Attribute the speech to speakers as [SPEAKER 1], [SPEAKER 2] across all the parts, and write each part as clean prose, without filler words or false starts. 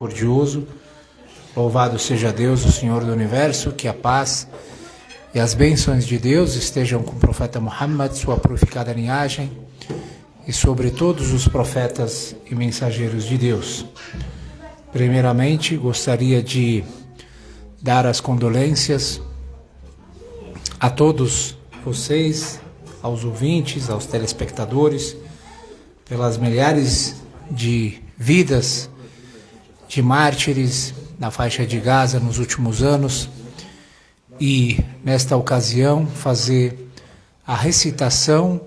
[SPEAKER 1] misericordioso. Louvado seja Deus, o Senhor do Universo, que a paz e as bênçãos de Deus estejam com o profeta Muhammad, sua purificada linhagem, e sobre todos os profetas e mensageiros de Deus. Primeiramente, gostaria de dar as condolências a todos vocês, aos ouvintes, aos telespectadores, pelas milhares de vidas de mártires na faixa de Gaza nos últimos anos, e nesta ocasião fazer a recitação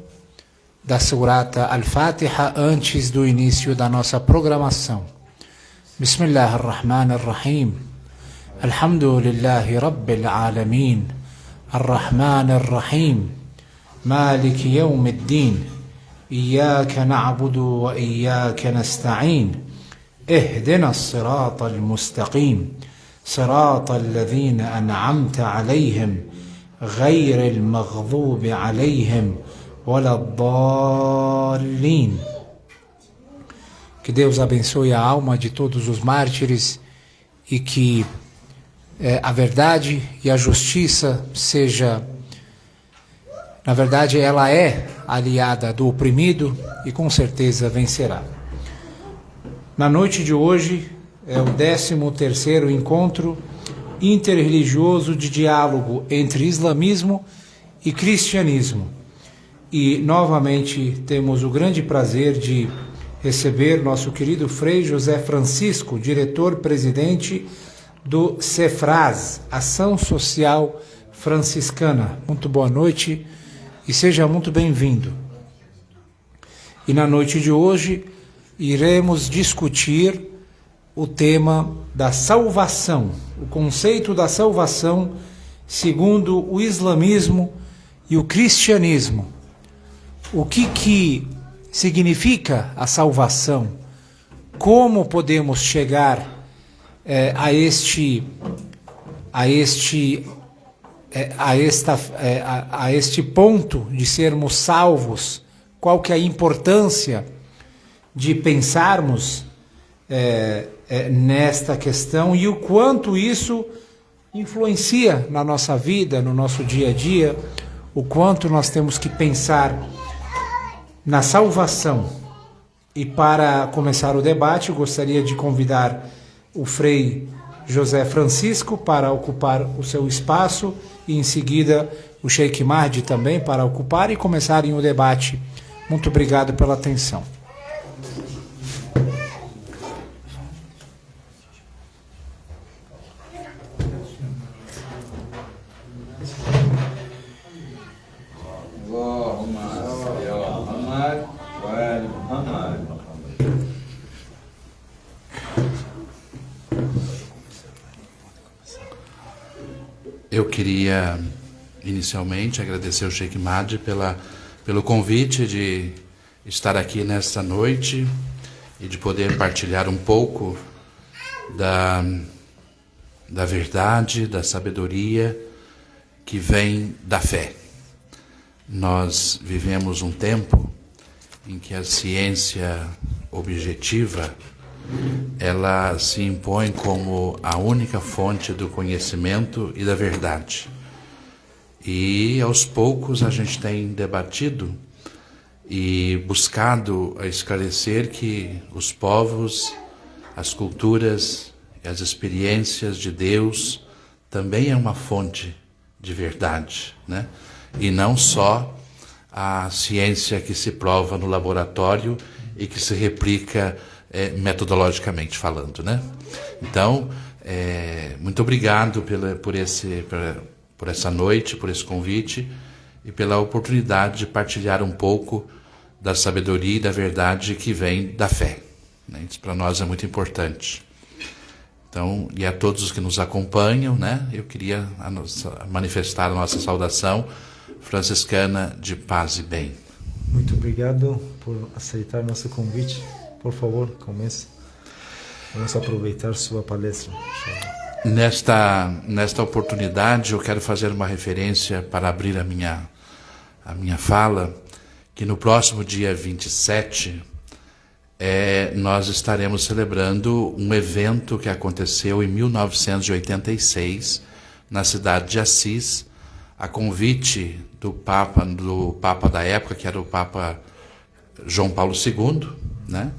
[SPEAKER 1] da Surata Al-Fatiha antes do início da nossa programação. Bismillahirrahmanirrahim. Alhamdulillahi Rabbil Alamin. Ar-Rahmanir-Rahim. Malik Yawmiddin. Iyaka na'budu wa iyaka nasta'in. اهدنا الصراط المستقيم صراط الذين أنعمت عليهم غير المغضوب عليهم ولا الضالين. Que Deus abençoe a alma de todos os mártires e que a verdade e a justiça seja, na verdade, ela é aliada do oprimido e com certeza vencerá. Na noite de hoje é o 13º encontro interreligioso de diálogo entre islamismo e cristianismo. E novamente temos o grande prazer de receber nosso querido Frei José Francisco, diretor-presidente do CEFRAS, Ação Social Franciscana. Muito boa noite e seja muito bem-vindo. E na noite de hoje iremos discutir o tema da salvação, o conceito da salvação segundo o islamismo e o cristianismo. O que significa a salvação? Como podemos chegar a este ponto de sermos salvos? Qual que é a importância de pensarmos nesta questão e o quanto isso influencia na nossa vida, no nosso dia a dia, o quanto nós temos que pensar na salvação. E para começar o debate, eu gostaria de convidar o Frei José Francisco para ocupar o seu espaço e em seguida o Sheikh Mahdi também para ocupar e começarem o debate. Muito obrigado pela atenção.
[SPEAKER 2] Eu queria inicialmente agradecer ao Sheikh Mahdi pelo convite de estar aqui nesta noite e de poder partilhar um pouco da verdade, da sabedoria que vem da fé. Nós vivemos um tempo em que a ciência objetiva ela se impõe como a única fonte do conhecimento e da verdade. E aos poucos a gente tem debatido e buscado a esclarecer que os povos, as culturas e as experiências de Deus também é uma fonte de verdade, né? E não só a ciência que se prova no laboratório e que se replica metodologicamente falando, né? Então, muito obrigado por essa noite, por esse convite e pela oportunidade de partilhar um pouco da sabedoria e da verdade que vem da fé, né? Isso para nós é muito importante. Então, e a todos os que nos acompanham, né? Eu queria manifestar a nossa saudação franciscana de paz e bem.
[SPEAKER 3] Muito obrigado por aceitar nosso convite. Por favor, comece. Vamos aproveitar sua palestra.
[SPEAKER 2] Nesta oportunidade, eu quero fazer uma referência para abrir a minha fala, que no próximo dia 27 nós estaremos celebrando um evento que aconteceu em 1986, na cidade de Assis, a convite do Papa da época, que era o Papa João Paulo II, né?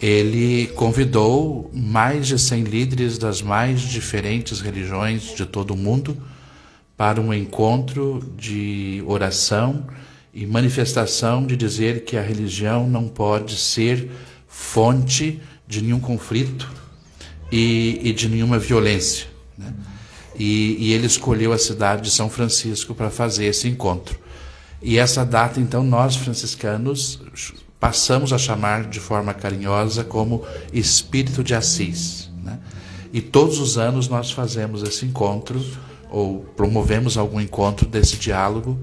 [SPEAKER 2] Ele convidou mais de 100 líderes das mais diferentes religiões de todo o mundo para um encontro de oração e manifestação de dizer que a religião não pode ser fonte de nenhum conflito e de nenhuma violência, né? E ele escolheu a cidade de São Francisco para fazer esse encontro. E essa data, então, nós franciscanos passamos a chamar de forma carinhosa como Espírito de Assis, né? E todos os anos nós fazemos esse encontro, ou promovemos algum encontro desse diálogo,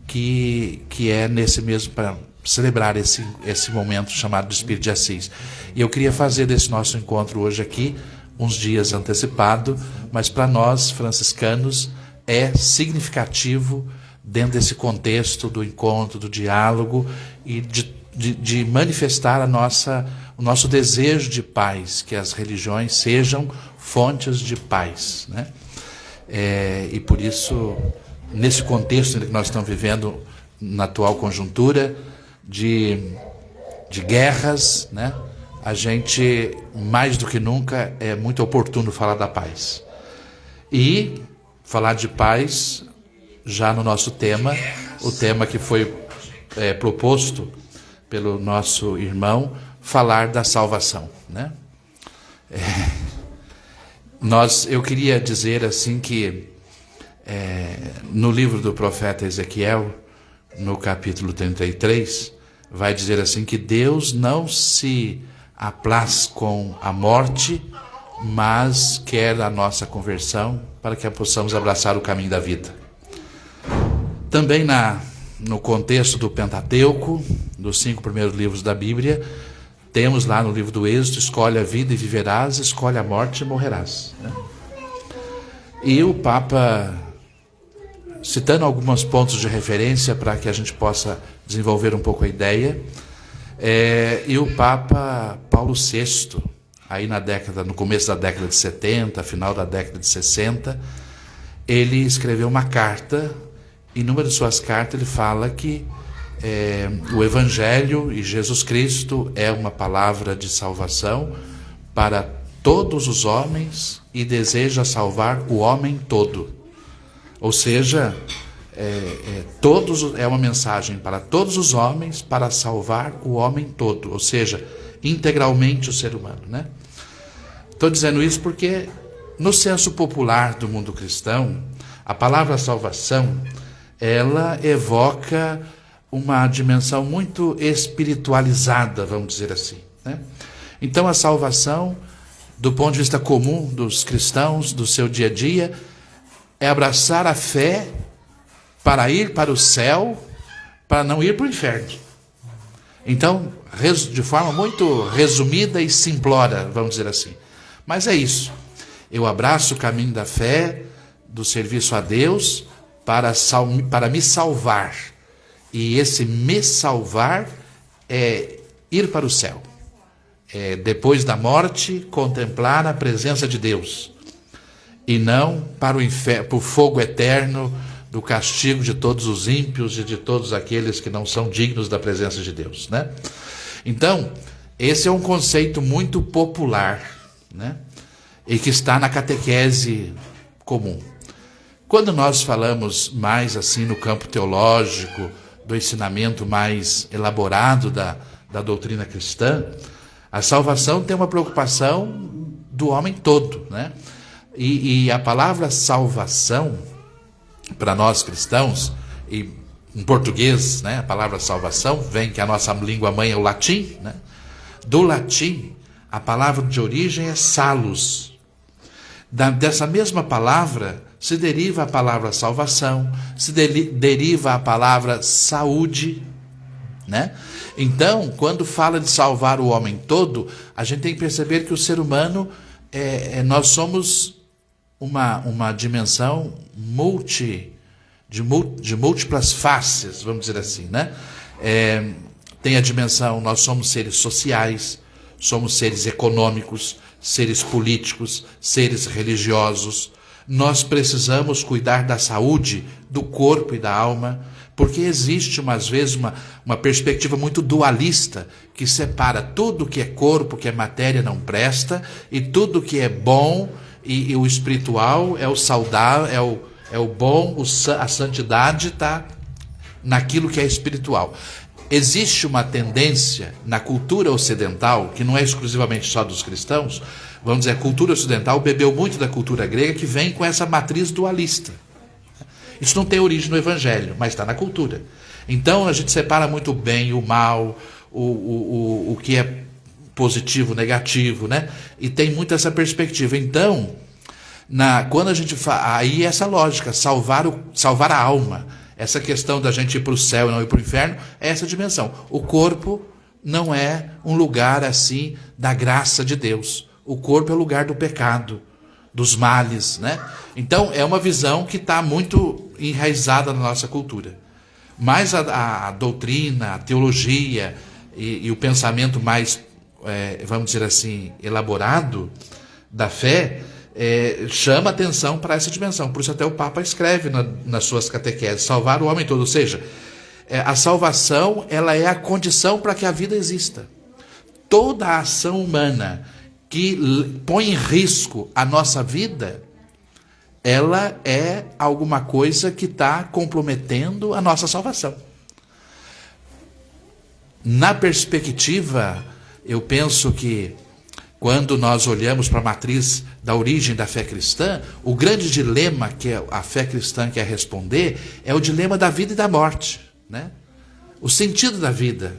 [SPEAKER 2] que é nesse mesmo, para celebrar esse momento chamado de Espírito de Assis. E eu queria fazer desse nosso encontro hoje aqui, uns dias antecipado, mas para nós, franciscanos, é significativo dentro desse contexto do encontro, do diálogo e de manifestar o nosso desejo de paz, que as religiões sejam fontes de paz, né? E por isso, nesse contexto em que nós estamos vivendo na atual conjuntura de guerras, né? A gente, mais do que nunca, é muito oportuno falar da paz. E falar de paz, já no nosso tema, o tema que foi proposto pelo nosso irmão, falar da salvação, né? Eu queria dizer assim que no livro do profeta Ezequiel, no capítulo 33, vai dizer assim que Deus não se apraz com a morte, mas quer a nossa conversão para que possamos abraçar o caminho da vida. Também no contexto do Pentateuco, dos 5 primeiros livros da Bíblia, temos lá no livro do Êxodo: escolhe a vida e viverás, escolhe a morte e morrerás, né? E o Papa, citando alguns pontos de referência para que a gente possa desenvolver um pouco a ideia, e o Papa Paulo VI, aí no começo da década de 70, final da década de 60, ele escreveu uma carta, e numa de suas cartas ele fala que o Evangelho e Jesus Cristo é uma palavra de salvação para todos os homens e deseja salvar o homem todo. Ou seja, é uma mensagem para todos os homens para salvar o homem todo, ou seja, integralmente o ser humano, né? Estou dizendo isso porque no senso popular do mundo cristão, a palavra salvação, ela evoca uma dimensão muito espiritualizada, vamos dizer assim, né? Então a salvação, do ponto de vista comum dos cristãos, do seu dia a dia, é abraçar a fé para ir para o céu, para não ir para o inferno. Então, de forma muito resumida e simplória, vamos dizer assim. Mas é isso. Eu abraço o caminho da fé, do serviço a Deus, para me salvar. E esse me salvar é ir para o céu. Depois da morte, contemplar a presença de Deus. E não para o inferno, para o fogo eterno, do castigo de todos os ímpios e de todos aqueles que não são dignos da presença de Deus, né? Então, esse é um conceito muito popular, né? E que está na catequese comum. Quando nós falamos mais assim no campo teológico, do ensinamento mais elaborado da doutrina cristã, a salvação tem uma preocupação do homem todo, né? E a palavra salvação, para nós cristãos, e em português, né, a palavra salvação vem que a nossa língua mãe é o latim, né? Do latim, a palavra de origem é salus. Dessa mesma palavra se deriva a palavra salvação, se deriva a palavra saúde, né? Então, quando fala de salvar o homem todo, a gente tem que perceber que o ser humano, nós somos uma dimensão de múltiplas faces, vamos dizer assim, né? tem a dimensão, nós somos seres sociais, somos seres econômicos, seres políticos, seres religiosos. Nós precisamos cuidar da saúde do corpo e da alma, porque existe, às vezes, uma perspectiva muito dualista, que separa tudo que é corpo, que é matéria, não presta, e tudo que é bom e o espiritual é o saudável, é o bom, a santidade está naquilo que é espiritual. Existe uma tendência na cultura ocidental, que não é exclusivamente só dos cristãos, vamos dizer, a cultura ocidental bebeu muito da cultura grega, que vem com essa matriz dualista. Isso não tem origem no Evangelho, mas está na cultura. Então a gente separa muito o bem e o mal, o que é positivo, negativo, né? E tem muito essa perspectiva. Então, quando a gente aí essa lógica, salvar a alma, essa questão da gente ir para o céu e não ir para o inferno, é essa dimensão. O corpo não é um lugar assim da graça de Deus. O corpo é o lugar do pecado, dos males, né? Então é uma visão que está muito enraizada na nossa cultura. Mas a doutrina, a teologia e o pensamento mais, vamos dizer assim, elaborado da fé, chama atenção para essa dimensão. Por isso até o Papa escreve nas suas catequeses, salvar o homem todo. Ou seja, a salvação, ela é a condição para que a vida exista. Toda a ação humana que põe em risco a nossa vida, ela é alguma coisa que está comprometendo a nossa salvação. Na perspectiva, eu penso que quando nós olhamos para a matriz da origem da fé cristã, o grande dilema que a fé cristã quer responder é o dilema da vida e da morte, né? O sentido da vida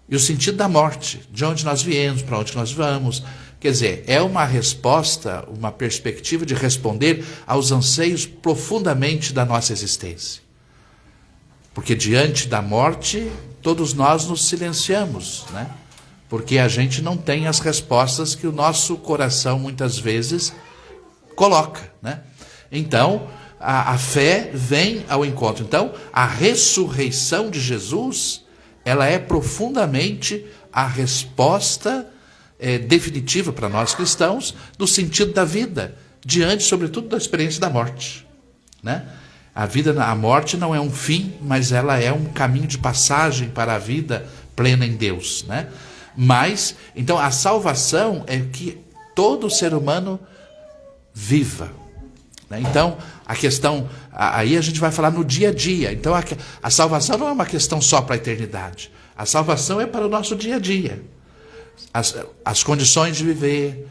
[SPEAKER 2] e o sentido da morte, de onde nós viemos, para onde nós vamos. Quer dizer, é uma resposta, uma perspectiva de responder aos anseios profundamente da nossa existência. Porque diante da morte, todos nós nos silenciamos, né? Porque a gente não tem as respostas que o nosso coração muitas vezes coloca, né? Então, a fé vem ao encontro. Então, a ressurreição de Jesus, ela é profundamente a resposta definitiva para nós cristãos do sentido da vida, diante, sobretudo, da experiência da morte, né? A morte não é um fim, mas ela é um caminho de passagem para a vida plena em Deus, né? Mas, então, a salvação é que todo ser humano viva, né? Então, a questão, aí a gente vai falar no dia a dia. Então, a salvação não é uma questão só para a eternidade. A salvação é para o nosso dia a dia. As condições de viver,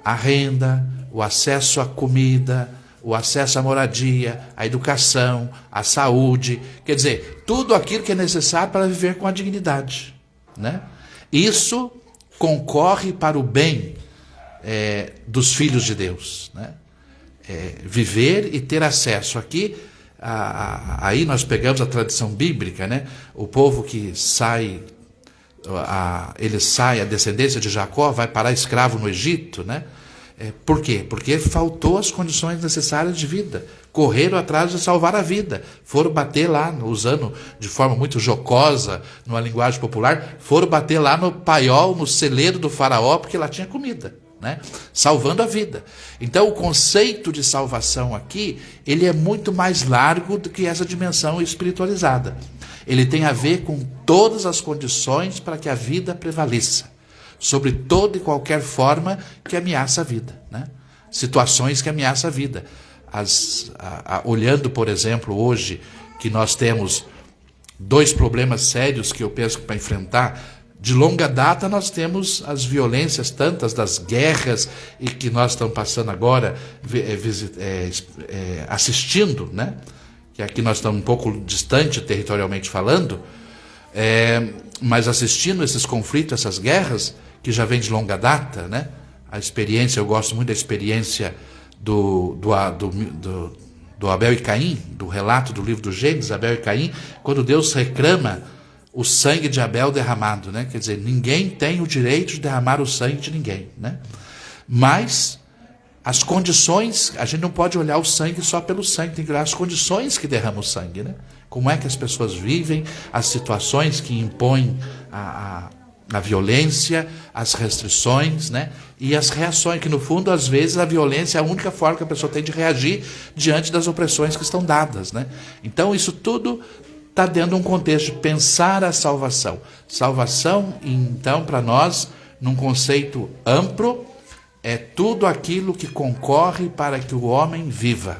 [SPEAKER 2] a renda, o acesso à comida, o acesso à moradia, à educação, à saúde, quer dizer, tudo aquilo que é necessário para viver com a dignidade, né? Isso concorre para o bem dos filhos de Deus, né? Viver e ter acesso. Aqui, aí nós pegamos a tradição bíblica, né? O povo que sai, a descendência de Jacó vai parar escravo no Egito, né? Por quê? Porque faltou as condições necessárias de vida. Correram atrás de salvar a vida. Foram bater lá, usando de forma muito jocosa, numa linguagem popular, foram bater lá no paiol, no celeiro do faraó, porque lá tinha comida, né? Salvando a vida. Então o conceito de salvação aqui, ele é muito mais largo do que essa dimensão espiritualizada. Ele tem a ver com todas as condições para que a vida prevaleça, sobre toda e qualquer forma que ameaça a vida, né? Situações que ameaçam a vida. Olhando, por exemplo, hoje, que nós temos dois problemas sérios que eu penso que para enfrentar, de longa data nós temos as violências tantas das guerras e que nós estamos passando agora, assistindo, né? Que aqui nós estamos um pouco distante territorialmente falando, mas assistindo esses conflitos, essas guerras, que já vem de longa data, né? A experiência, eu gosto muito da experiência do Abel e Caim, do relato do livro do Gênesis, Abel e Caim, quando Deus reclama o sangue de Abel derramado, né? Quer dizer, ninguém tem o direito de derramar o sangue de ninguém, né? Mas as condições, a gente não pode olhar o sangue só pelo sangue, tem que olhar as condições que derramam o sangue, né? Como é que as pessoas vivem, as situações que impõem a violência, as restrições, né? E as reações, que no fundo, às vezes, a violência é a única forma que a pessoa tem de reagir diante das opressões que estão dadas, né? Então, isso tudo está dentro de um contexto de pensar a salvação. Salvação, então, para nós, num conceito amplo, é tudo aquilo que concorre para que o homem viva,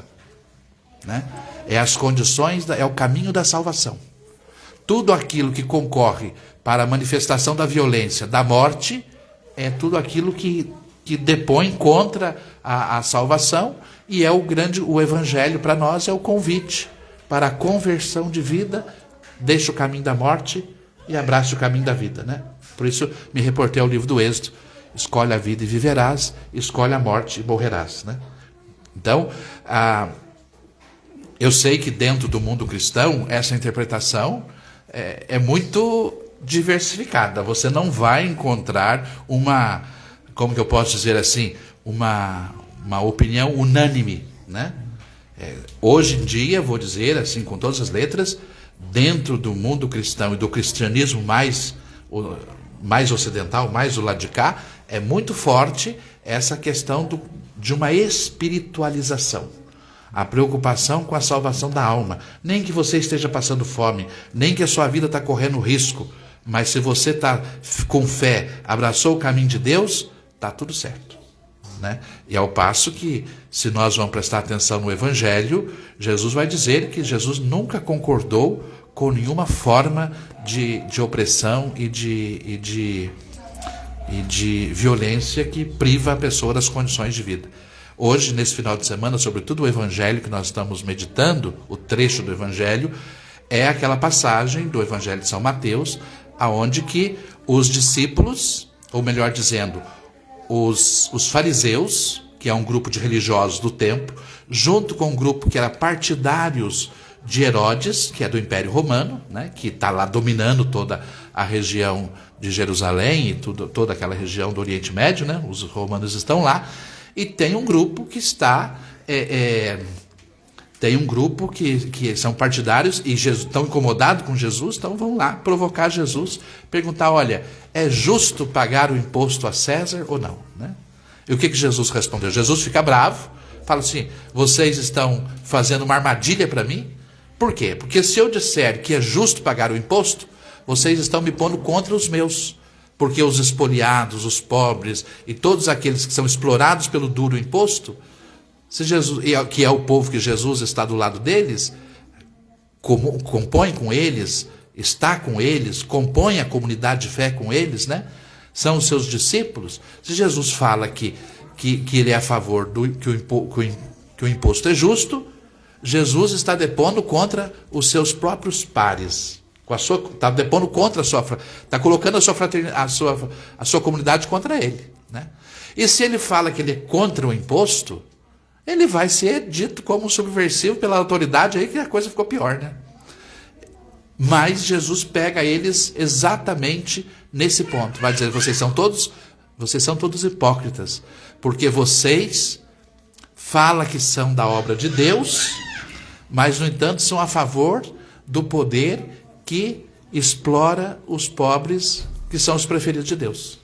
[SPEAKER 2] né? É as condições, é o caminho da salvação. Tudo aquilo que concorre para a manifestação da violência, da morte, é tudo aquilo que depõe contra a salvação, e é o evangelho para nós é o convite para a conversão de vida, deixa o caminho da morte e abraça o caminho da vida, né? Por isso me reportei ao livro do Êxodo: escolhe a vida e viverás, escolhe a morte e morrerás, né? Então, eu sei que dentro do mundo cristão essa interpretação é muito diversificada. Você não vai encontrar como que eu posso dizer assim, uma opinião unânime, né? Hoje em dia, vou dizer assim com todas as letras, dentro do mundo cristão e do cristianismo mais ocidental, mais do lado de cá, é muito forte essa questão de uma espiritualização. A preocupação com a salvação da alma. Nem que você esteja passando fome, nem que a sua vida está correndo risco, mas se você está com fé, abraçou o caminho de Deus, está tudo certo, né? E ao passo que, se nós vamos prestar atenção no Evangelho, Jesus vai dizer que Jesus nunca concordou com nenhuma forma de opressão e de violência que priva a pessoa das condições de vida. Hoje, nesse final de semana, sobretudo o Evangelho que nós estamos meditando, o trecho do Evangelho, é aquela passagem do Evangelho de São Mateus, aonde que os discípulos, ou melhor dizendo, os fariseus, que é um grupo de religiosos do tempo, junto com um grupo que era partidários de Herodes, que é do Império Romano, né, que está lá dominando toda a região de Jerusalém e toda aquela região do Oriente Médio, né, os romanos estão lá, e tem um grupo que está... Tem um grupo que são partidários e estão incomodados com Jesus, então vão lá provocar Jesus, perguntar, olha, é justo pagar o imposto a César ou não, né? E o que Jesus respondeu? Jesus fica bravo, fala assim, vocês estão fazendo uma armadilha para mim? Por quê? Porque se eu disser que é justo pagar o imposto, vocês estão me pondo contra os meus. Porque os espoliados, os pobres e todos aqueles que são explorados pelo duro imposto, se Jesus, que é o povo que Jesus está do lado deles, compõe com eles, está com eles, compõe a comunidade de fé com eles, né? São os seus discípulos. Se Jesus fala que ele é a favor que o imposto é justo, Jesus está depondo contra os seus próprios pares. Está depondo contra está colocando a sua comunidade contra ele, né? E se ele fala que ele é contra o imposto, ele vai ser dito como subversivo pela autoridade, aí que a coisa ficou pior, né? Mas Jesus pega eles exatamente nesse ponto. Vai dizer, vocês são todos hipócritas, porque vocês falam que são da obra de Deus, mas, no entanto, são a favor do poder que explora os pobres, que são os preferidos de Deus,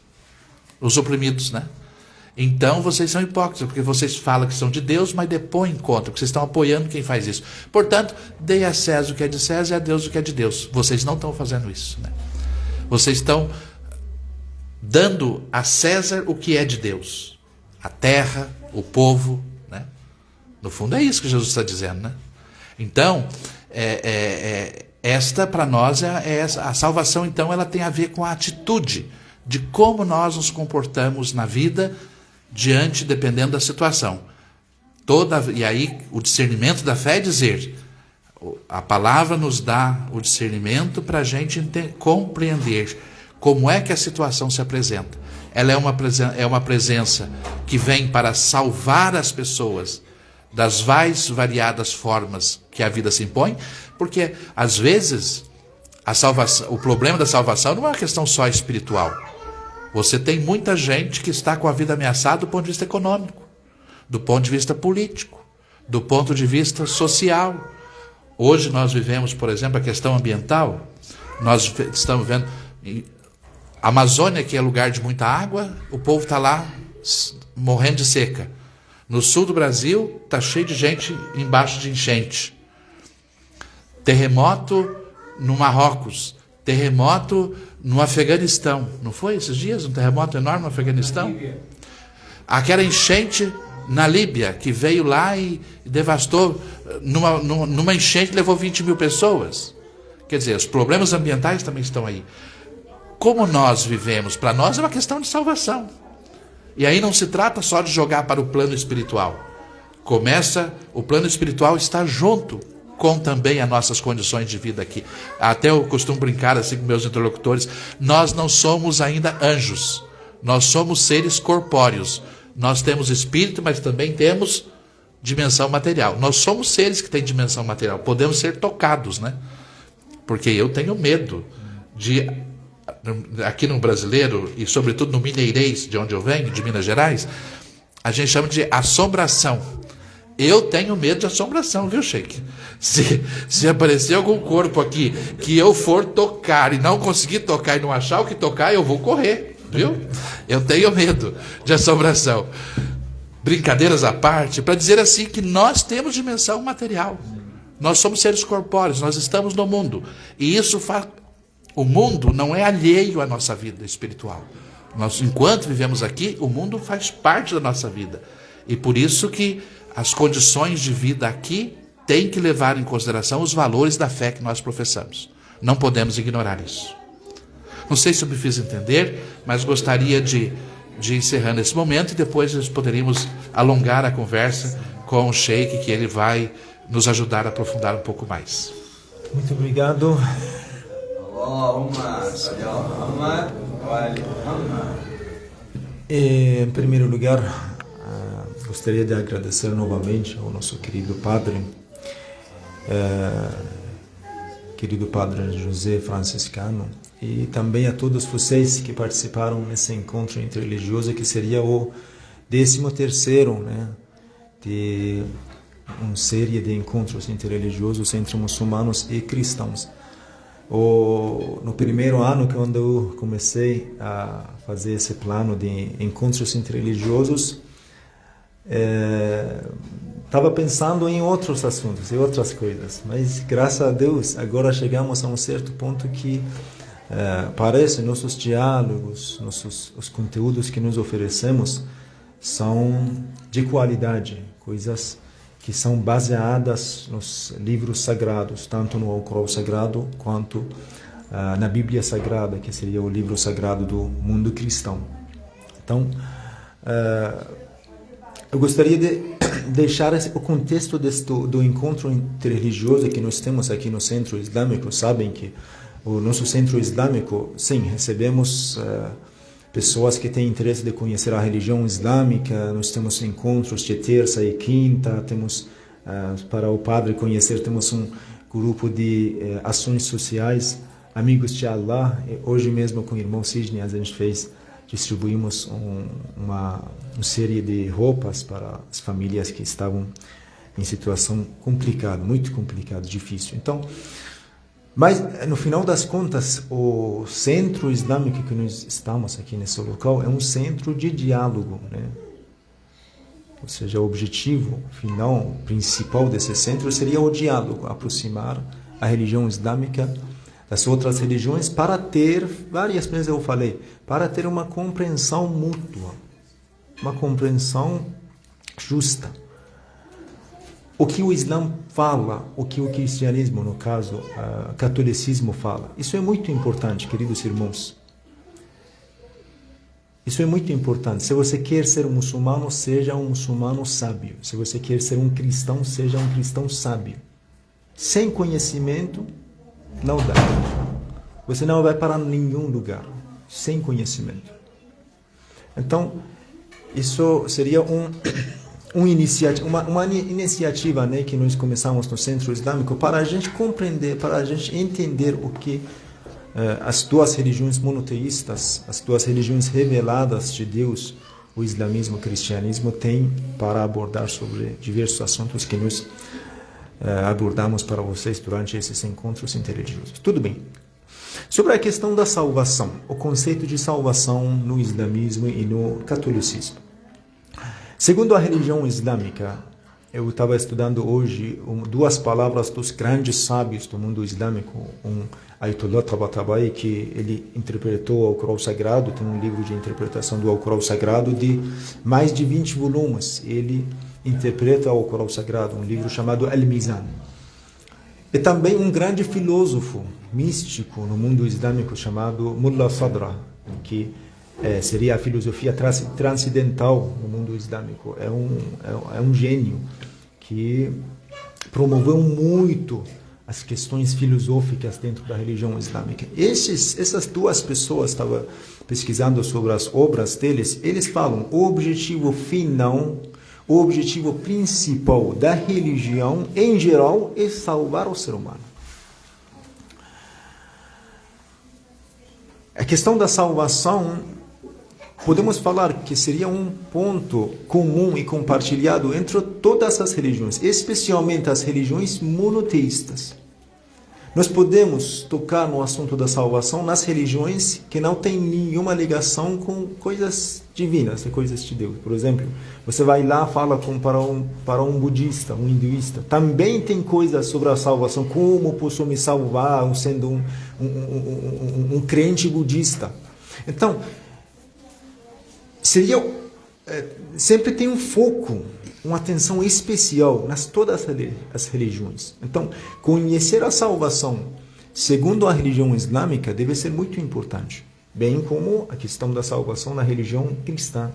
[SPEAKER 2] os oprimidos, né? Então vocês são hipócritas, porque vocês falam que são de Deus, mas depõem contra, porque vocês estão apoiando quem faz isso. Portanto, dê a César o que é de César e a Deus o que é de Deus. Vocês não estão fazendo isso, né? Vocês estão dando a César o que é de Deus, a terra, o povo, né? No fundo é isso que Jesus está dizendo, né? Então, esta para nós a salvação, então, ela tem a ver com a atitude de como nós nos comportamos na vida dependendo da situação. E aí o discernimento da fé é dizer, a palavra nos dá o discernimento para a gente compreender como é que a situação se apresenta. Ela é uma presença que vem para salvar as pessoas das mais variadas formas que a vida se impõe, porque às vezes o problema da salvação não é uma questão só espiritual. Você tem muita gente que está com a vida ameaçada do ponto de vista econômico. do ponto de vista político, do ponto de vista social. Hoje nós vivemos, por exemplo, a questão ambiental. Nós estamos vendo a Amazônia, que é lugar de muita água, o povo está lá morrendo de seca. No sul do Brasil está cheio de gente embaixo de enchente. Terremoto no Marrocos, terremoto no Afeganistão. Não foi esses dias um terremoto enorme no Afeganistão? Aquela enchente na Líbia, que veio lá e devastou, numa enchente levou 20 mil pessoas. Quer dizer, os problemas ambientais também estão aí. Como nós vivemos, para nós é uma questão de salvação. E aí não se trata só de jogar para o plano espiritual. O plano espiritual está junto com também as nossas condições de vida aqui. Até eu costumo brincar assim com meus interlocutores, nós não somos ainda anjos, nós somos seres corpóreos. Nós temos espírito, mas também temos dimensão material. Nós somos seres que têm dimensão material, podemos ser tocados, né? Porque eu tenho medo de, aqui no brasileiro, e sobretudo no mineirês, de onde eu venho, de Minas Gerais, a gente chama de assombração. Eu tenho medo de assombração, viu, Sheik? Se aparecer algum corpo aqui que eu for tocar e não conseguir tocar e não achar o que tocar, eu vou correr, viu? Eu tenho medo de assombração. Brincadeiras à parte, para dizer assim que nós temos dimensão material. Nós somos seres corpóreos, nós estamos no mundo. E isso faz... O mundo não é alheio à nossa vida espiritual. Nós, enquanto vivemos aqui, o mundo faz parte da nossa vida. E por isso que as condições de vida aqui têm que levar em consideração os valores da fé que nós professamos. Não podemos ignorar isso. Não sei se eu me fiz entender, mas gostaria de encerrar nesse momento e depois nós poderíamos alongar a conversa com o Sheik, que ele vai nos ajudar a aprofundar um pouco mais.
[SPEAKER 3] Muito obrigado. Em primeiro lugar, gostaria de agradecer novamente ao nosso querido padre José Franciscano, e também a todos vocês que participaram nesse encontro interreligioso, que seria o 13º, né, de uma série de encontros interreligiosos entre muçulmanos e cristãos. No primeiro ano, quando eu comecei a fazer esse plano de encontros interreligiosos, estava pensando em outros assuntos e outras coisas, mas graças a Deus agora chegamos a um certo ponto que parece nossos diálogos, os conteúdos que nos oferecemos são de qualidade, coisas que são baseadas nos livros sagrados, tanto no Alcorão Sagrado quanto na Bíblia Sagrada, que seria o livro sagrado do mundo cristão. Então, eu gostaria de deixar o contexto do encontro interreligioso que nós temos aqui no Centro Islâmico. Sabem que o nosso Centro Islâmico, sim, recebemos pessoas que têm interesse de conhecer a religião islâmica. Nós temos encontros de terça e quinta, temos, para o padre conhecer, temos um grupo de ações sociais, Amigos de Allah. Hoje mesmo com o irmão Sidney a gente distribuímos uma série de roupas para as famílias que estavam em situação complicada, muito complicada, difícil. Então, mas no final das contas, o centro islâmico que nós estamos aqui nesse local é um centro de diálogo, né? Ou seja, o objetivo final, principal desse centro seria o diálogo, aproximar a religião islâmica das outras religiões para ter, várias vezes eu falei, para ter uma compreensão mútua, uma compreensão justa. O que o Islã fala, o que o cristianismo, no caso, o catolicismo fala. Isso é muito importante, queridos irmãos. Isso é muito importante. Se você quer ser um muçulmano, seja um muçulmano sábio. Se você quer ser um cristão, seja um cristão sábio. Sem conhecimento, não dá. Você não vai para nenhum lugar sem conhecimento. Então, isso seria uma iniciativa, né, que nós começamos no Centro Islâmico para a gente compreender, para a gente entender o que as duas religiões monoteístas, as duas religiões reveladas de Deus, o islamismo, o cristianismo tem para abordar sobre diversos assuntos que nós abordamos para vocês durante esses encontros interreligiosos. Tudo bem. Sobre a questão da salvação, o conceito de salvação no islamismo e no catolicismo. Segundo a religião islâmica, eu estava estudando hoje duas palavras dos grandes sábios do mundo islâmico, Ayatollah Tabatabai, que ele interpretou o Alcorão Sagrado, tem um livro de interpretação do Alcorão Sagrado de mais de 20 volumes. Ele interpreta o Alcorão Sagrado, um livro chamado Al-Mizan. E também um grande filósofo místico no mundo islâmico chamado Mullah Sadra, que seria a filosofia transcendental no mundo islâmico. É um gênio que promoveu muito as questões filosóficas dentro da religião islâmica. Essas duas pessoas, estava pesquisando sobre as obras deles, eles falam o objetivo final, o objetivo principal da religião em geral é salvar o ser humano. A questão da salvação, podemos falar que seria um ponto comum e compartilhado entre todas as religiões, especialmente as religiões monoteístas. Nós podemos tocar no assunto da salvação nas religiões que não têm nenhuma ligação com coisas divinas, coisas de Deus. Por exemplo, você vai lá e fala para um budista, um hinduísta. Também tem coisas sobre a salvação, como posso me salvar sendo um crente budista. Então, sempre tem um foco, uma atenção especial nas todas as religiões. Então, conhecer a salvação segundo a religião islâmica deve ser muito importante, bem como a questão da salvação na religião cristã.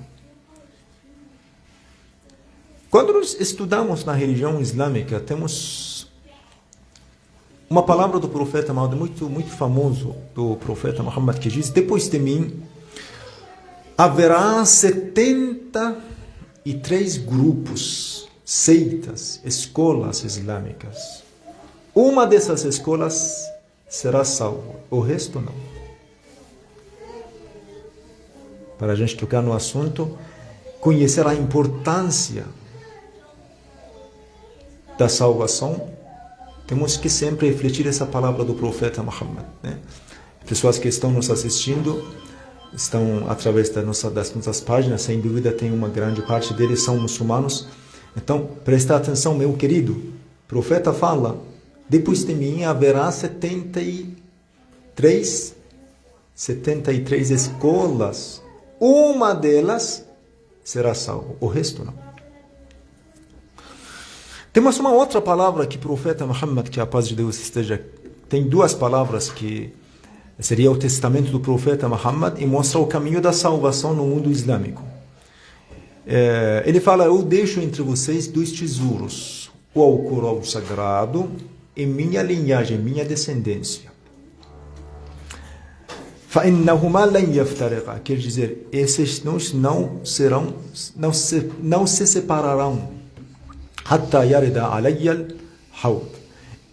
[SPEAKER 3] Quando nós estudamos na religião islâmica, temos uma palavra do profeta Muhammad, muito famoso, do profeta Muhammad, que diz: depois de mim haverá 73 grupos, seitas, escolas islâmicas. Uma dessas escolas será salva, o resto não. Para a gente tocar no assunto, conhecer a importância da salvação, temos que sempre refletir essa palavra do profeta Muhammad, né? Pessoas que estão nos assistindo, estão através das nossas páginas, sem dúvida tem uma grande parte deles são muçulmanos. Então, presta atenção, meu querido. O profeta fala: depois de mim haverá 73 escolas. Uma delas será salva, o resto não. Temos uma outra palavra que o profeta Muhammad, que a paz de Deus esteja, tem duas palavras que seria o testamento do profeta Muhammad e mostra o caminho da salvação no mundo islâmico. Ele fala: eu deixo entre vocês dois tesouros, o Alcorão Sagrado e minha linhagem, minha descendência. فَإِنَّهُمَا لَنْ يَفْتَرِقَا, quer dizer, esses não se separarão. حَتَّى يَرِدَ عَلَيَّ الْحَوْض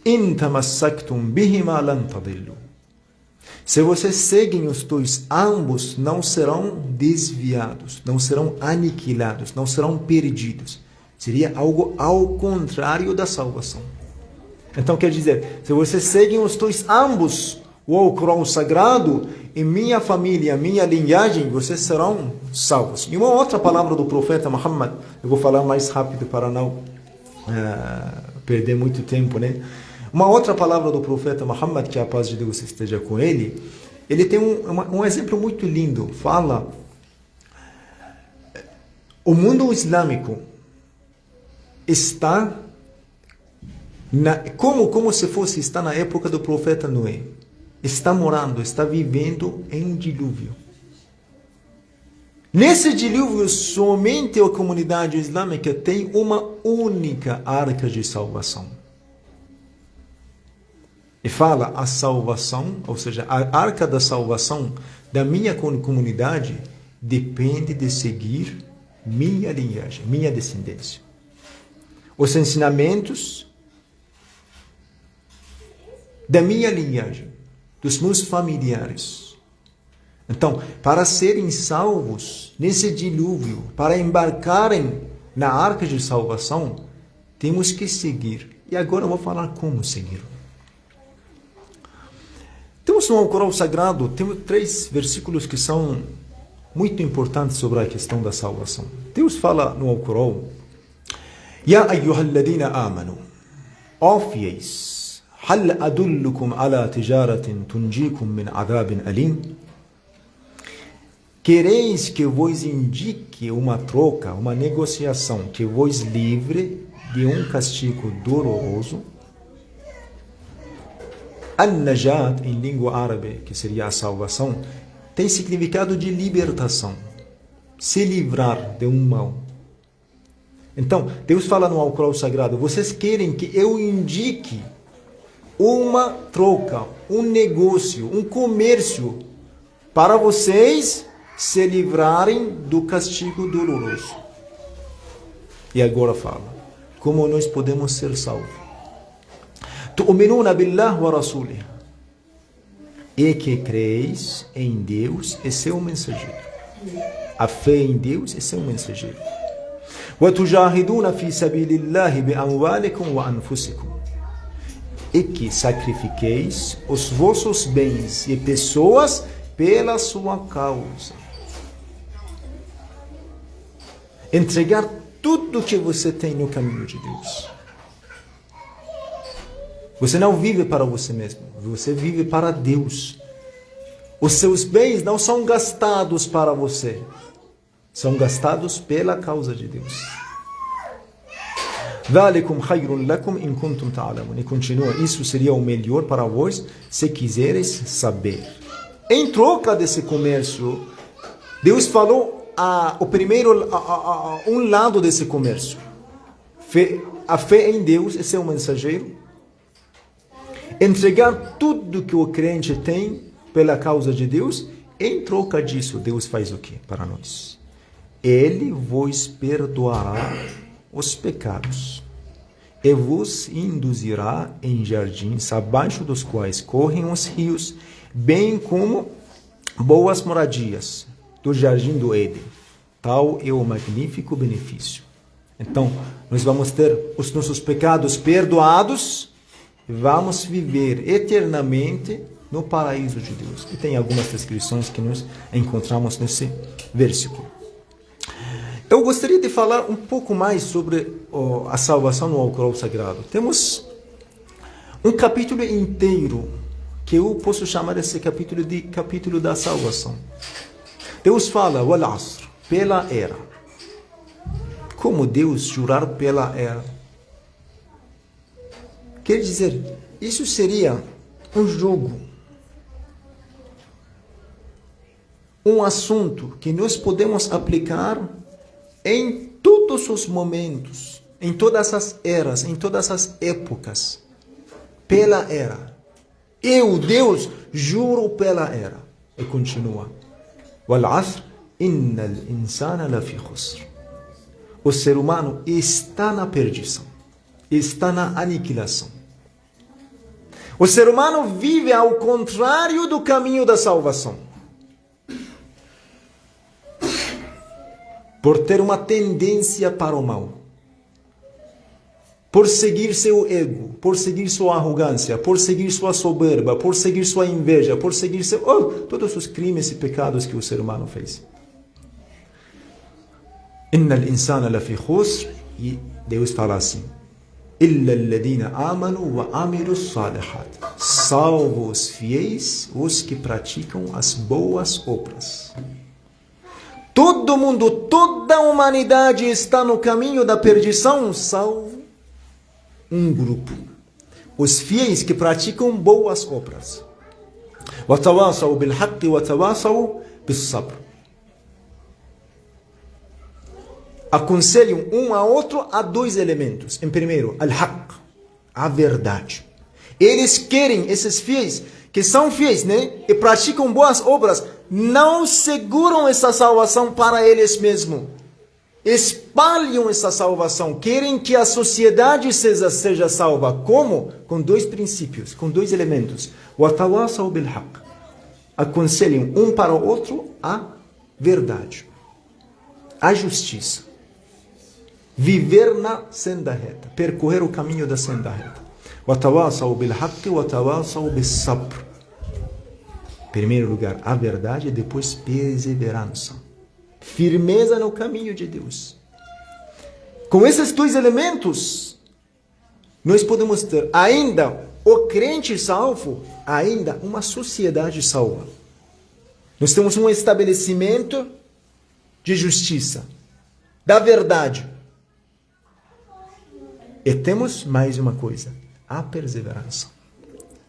[SPEAKER 3] إِنْ تَمَسَّكْتُمْ بِهِمَا لَنْ تَضِلُّوا. Se vocês seguem os dois, ambos não serão desviados, não serão aniquilados, não serão perdidos. Seria algo ao contrário da salvação. Então quer dizer, se vocês seguem os dois, ambos, o Alcorão Sagrado e minha família, minha linhagem, vocês serão salvos. E uma outra palavra do profeta Muhammad, eu vou falar mais rápido para não perder muito tempo, né? Uma outra palavra do profeta Muhammad, que a paz de Deus esteja com ele, ele tem um exemplo muito lindo. Fala: o mundo islâmico está como se fosse está na época do profeta Noé. Está vivendo em dilúvio. Nesse dilúvio, somente a comunidade islâmica tem uma única arca de salvação. E fala: a salvação, ou seja, a arca da salvação da minha comunidade depende de seguir minha linhagem, minha descendência. Os ensinamentos da minha linhagem, dos meus familiares. Então, para serem salvos nesse dilúvio, para embarcarem na arca de salvação, temos que seguir. E agora eu vou falar como seguir. Temos no Alcorão Sagrado, temos 3 versículos que são muito importantes sobre a questão da salvação. Deus fala no Alcorão: Ya ayyuhalladina amanu, ó fiéis, hal adullukum ala tijaratin tunjikum min adabin alim? Quereis que vos indique uma troca, uma negociação que vos livre de um castigo doloroso? An-najat, em língua árabe, que seria a salvação, tem significado de libertação, se livrar de um mal. Então, Deus fala no Alcorão Sagrado: vocês querem que eu indique uma troca, um negócio, um comércio, para vocês se livrarem do castigo doloroso. E agora fala, como nós podemos ser salvos? Tu'minuna billah wa rasulih, e que creis em Deus e seu mensageiro. A fé em Deus e seu mensageiro. Wa tujahiduna fi sabilillahi bi amwalikum wa anfusikum, e que sacrifiqueis os vossos bens e pessoas pela sua causa. Entregar tudo que você tem no caminho de Deus. Você não vive para você mesmo, você vive para Deus. Os seus bens não são gastados para você, são gastados pela causa de Deus. ذَلِكُمْ خَيْرٌ لَكُمْ إِن كُنْتُمْ تَعْلَمُونَ. E continua: isso seria o melhor para vós, se quiseres saber. Em troca desse comércio, Deus falou um lado desse comércio. A fé em Deus e seu mensageiro. Entregar tudo que o crente tem pela causa de Deus. Em troca disso, Deus faz o que para nós? Ele vos perdoará os pecados e vos induzirá em jardins abaixo dos quais correm os rios, bem como boas moradias do jardim do Éden. Tal é o magnífico benefício. Então, nós vamos ter os nossos pecados perdoados e vamos viver eternamente no paraíso de Deus. E tem algumas descrições que nós encontramos nesse versículo. Eu gostaria de falar um pouco mais sobre a salvação no Alcorão Sagrado. Temos um capítulo inteiro que eu posso chamar esse capítulo de capítulo da salvação. Deus fala, wal asr, pela era. Como Deus jurar pela era? Quer dizer, isso seria um jogo, um assunto que nós podemos aplicar em todos os momentos, em todas as eras, em todas as épocas. Pela era. Eu, Deus, juro pela era. E continua. Wal asr, innal insana lafi khusr. O ser humano está na perdição, está na aniquilação. O ser humano vive ao contrário do caminho da salvação. Por ter uma tendência para o mal. Por seguir seu ego, por seguir sua arrogância, por seguir sua soberba, por seguir sua inveja, por seguir todos os crimes e pecados que o ser humano fez. Innal insana lafi khusr, e Deus fala assim: illa alladhina amanu wa amilus salihat. Salvo os fiéis, os que praticam as boas obras. Todo mundo, toda a humanidade está no caminho da perdição, salvo um grupo. Os fiéis que praticam boas obras. وَتَوَاصَوْا بِالْحَقِّ وَتَوَاصَوْا بِالصَّبْرِ. Aconselham um a outro a 2 elementos. Em primeiro, al-haq, a verdade. Eles querem, esses fiéis, que são fiéis, né? E praticam boas obras, não seguram essa salvação para eles mesmos. Espalham essa salvação. Querem que a sociedade seja salva. Como? Com 2 princípios, com 2 elementos. وَتَوَاصَوْا بِالْحَقِّ. aconselham um para o outro a verdade, a justiça. Viver na senda reta, percorrer o caminho da senda reta. وَتَوَاصَوْا بِالْحَقِّ وَتَوَاصَوْا بِالصَّبْرِ. Em primeiro lugar, a verdade e depois perseverança. Firmeza no caminho de Deus. Com esses dois elementos, nós podemos ter ainda o crente salvo, ainda uma sociedade salva. Nós temos um estabelecimento de justiça, da verdade. E temos mais uma coisa, a perseverança,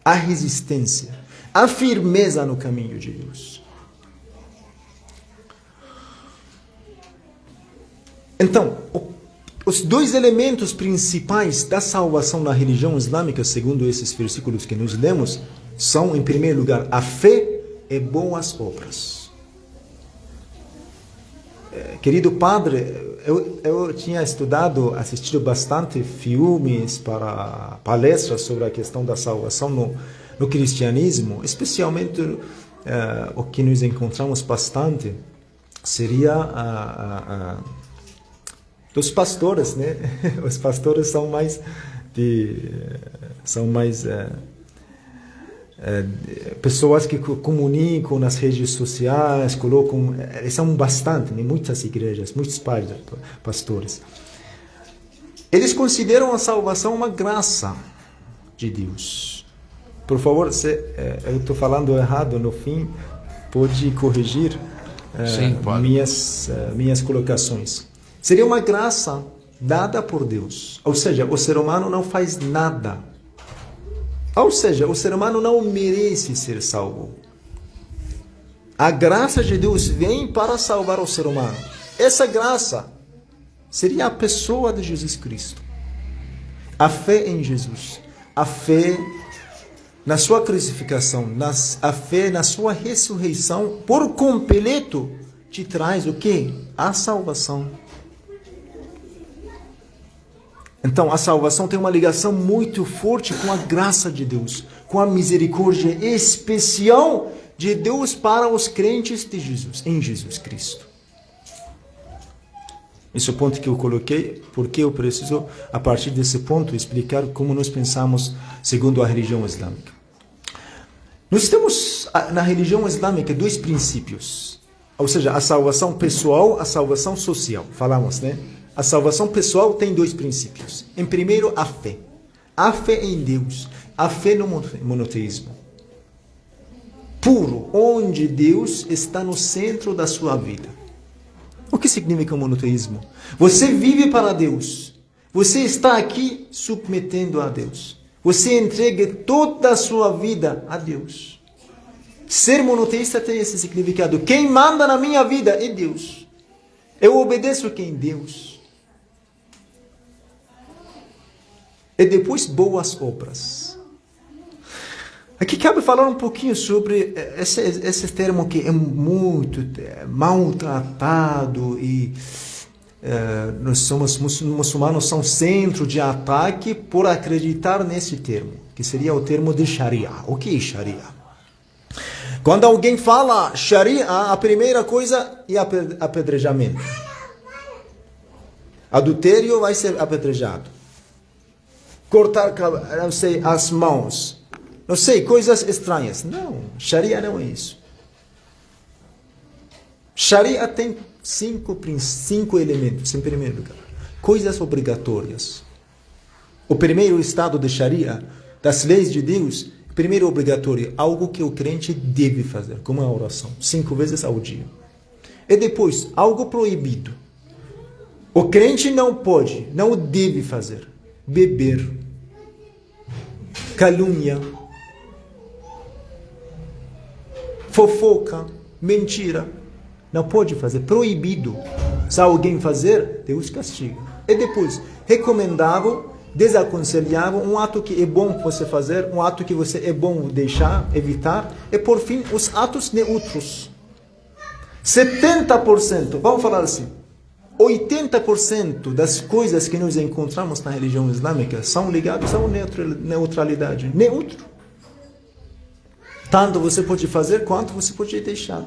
[SPEAKER 3] a resistência, a firmeza no caminho de Deus. Então, os dois elementos principais da salvação na religião islâmica, segundo esses versículos que nós lemos, são, em primeiro lugar, a fé e boas obras. Querido padre, eu tinha estudado, assistido bastante filmes para palestras sobre a questão da salvação no cristianismo, especialmente o que nós encontramos bastante seria dos pastores, né? Os pastores são mais pessoas que comunicam nas redes sociais, colocam, são bastante, né? Muitas igrejas, muitos pastores. Eles consideram a salvação uma graça de Deus. Por favor, se eu estou falando errado no fim, pode corrigir
[SPEAKER 2] Sim, pode.
[SPEAKER 3] minhas colocações. Seria uma graça dada por Deus. Ou seja, o ser humano não faz nada. Ou seja, o ser humano não merece ser salvo. A graça de Deus vem para salvar o ser humano. Essa graça seria a pessoa de Jesus Cristo. A fé em Jesus. A fé na sua crucificação. A fé na sua ressurreição. Por completo, te traz o quê? A salvação. Então, a salvação tem uma ligação muito forte com a graça de Deus, com a misericórdia especial de Deus para os crentes de Jesus, em Jesus Cristo. Esse é o ponto que eu coloquei, porque eu preciso, a partir desse ponto, explicar como nós pensamos segundo a religião islâmica. Nós temos na religião islâmica dois princípios, ou seja, a salvação pessoal, a salvação social. Falamos, né? A salvação pessoal tem dois princípios. Em primeiro, a fé. A fé em Deus. A fé no monoteísmo. Puro, onde Deus está no centro da sua vida. O que significa o monoteísmo? Você vive para Deus. Você está aqui submetendo a Deus. Você entrega toda a sua vida a Deus. Ser monoteísta tem esse significado. Quem manda na minha vida é Deus. Eu obedeço quem? Deus. E depois boas obras. Aqui cabe falar um pouquinho sobre esse termo que é muito maltratado e nós somos muçulmanos, são centro de ataque por acreditar nesse termo, que seria o termo de Sharia. O que é Sharia? Quando alguém fala Sharia, a primeira coisa é apedrejamento. Adultério vai ser apedrejado. Cortar, não sei, as mãos. Não sei, coisas estranhas. Não, Sharia não é isso. Sharia tem cinco elementos, em primeiro lugar. Coisas obrigatórias. O primeiro estado de Sharia, das leis de Deus, primeiro obrigatório, algo que o crente deve fazer, como a oração, 5 vezes ao dia. E depois, algo proibido. O crente não pode, não deve fazer. Beber, calúnia, fofoca, mentira. Não pode fazer, proibido. Se alguém fazer, Deus castiga. E depois, recomendável, desaconselhável, um ato que é bom você fazer, um ato que você é bom deixar, evitar. E por fim, os atos neutros. 70%, vamos falar assim, 80% das coisas que nós encontramos na religião islâmica são ligadas à neutralidade. Neutro. Tanto você pode fazer, quanto você pode deixar.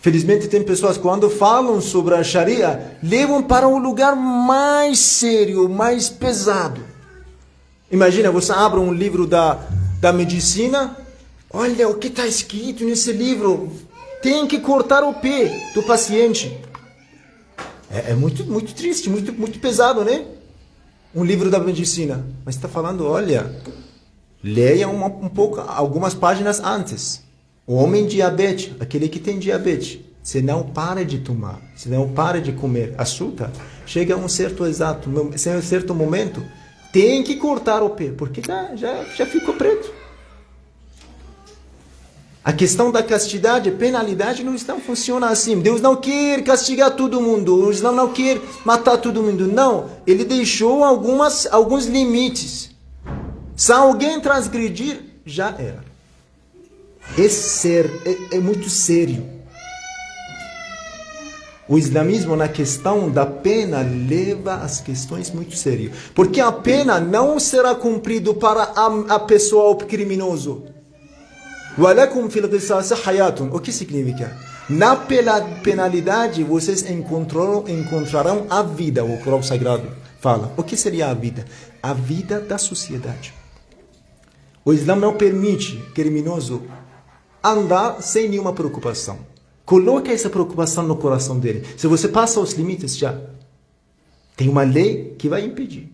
[SPEAKER 3] Felizmente tem pessoas que quando falam sobre a Sharia, levam para um lugar mais sério, mais pesado. Imagina, você abre um livro da medicina, olha o que está escrito nesse livro, tem que cortar o pé do paciente. É muito, muito triste, muito, muito pesado, né? Um livro da medicina. Mas está falando, olha, leia um pouco, algumas páginas antes. O homem diabetes, aquele que tem diabetes, se não para de tomar, se não para de comer açúcar, chega a um certo momento, tem que cortar o pé, porque já ficou preto. A questão da castidade, penalidade, não funciona assim. Deus não quer castigar todo mundo, Deus não quer matar todo mundo. Não, Ele deixou alguns limites. Se alguém transgredir, já era. É muito sério. O islamismo, na questão da pena, leva as questões muito sérias. Porque a pena não será cumprida para a pessoa, o criminoso. وَلَكُمْ فِي الْقِصَاصِ حَيَاتٌ. O que significa? Na penalidade, vocês encontrarão a vida. O Corão Sagrado fala. O que seria a vida? A vida da sociedade. O Islã não permite criminoso andar sem nenhuma preocupação. Coloque essa preocupação no coração dele. Se você passa os limites, já tem uma lei que vai impedir.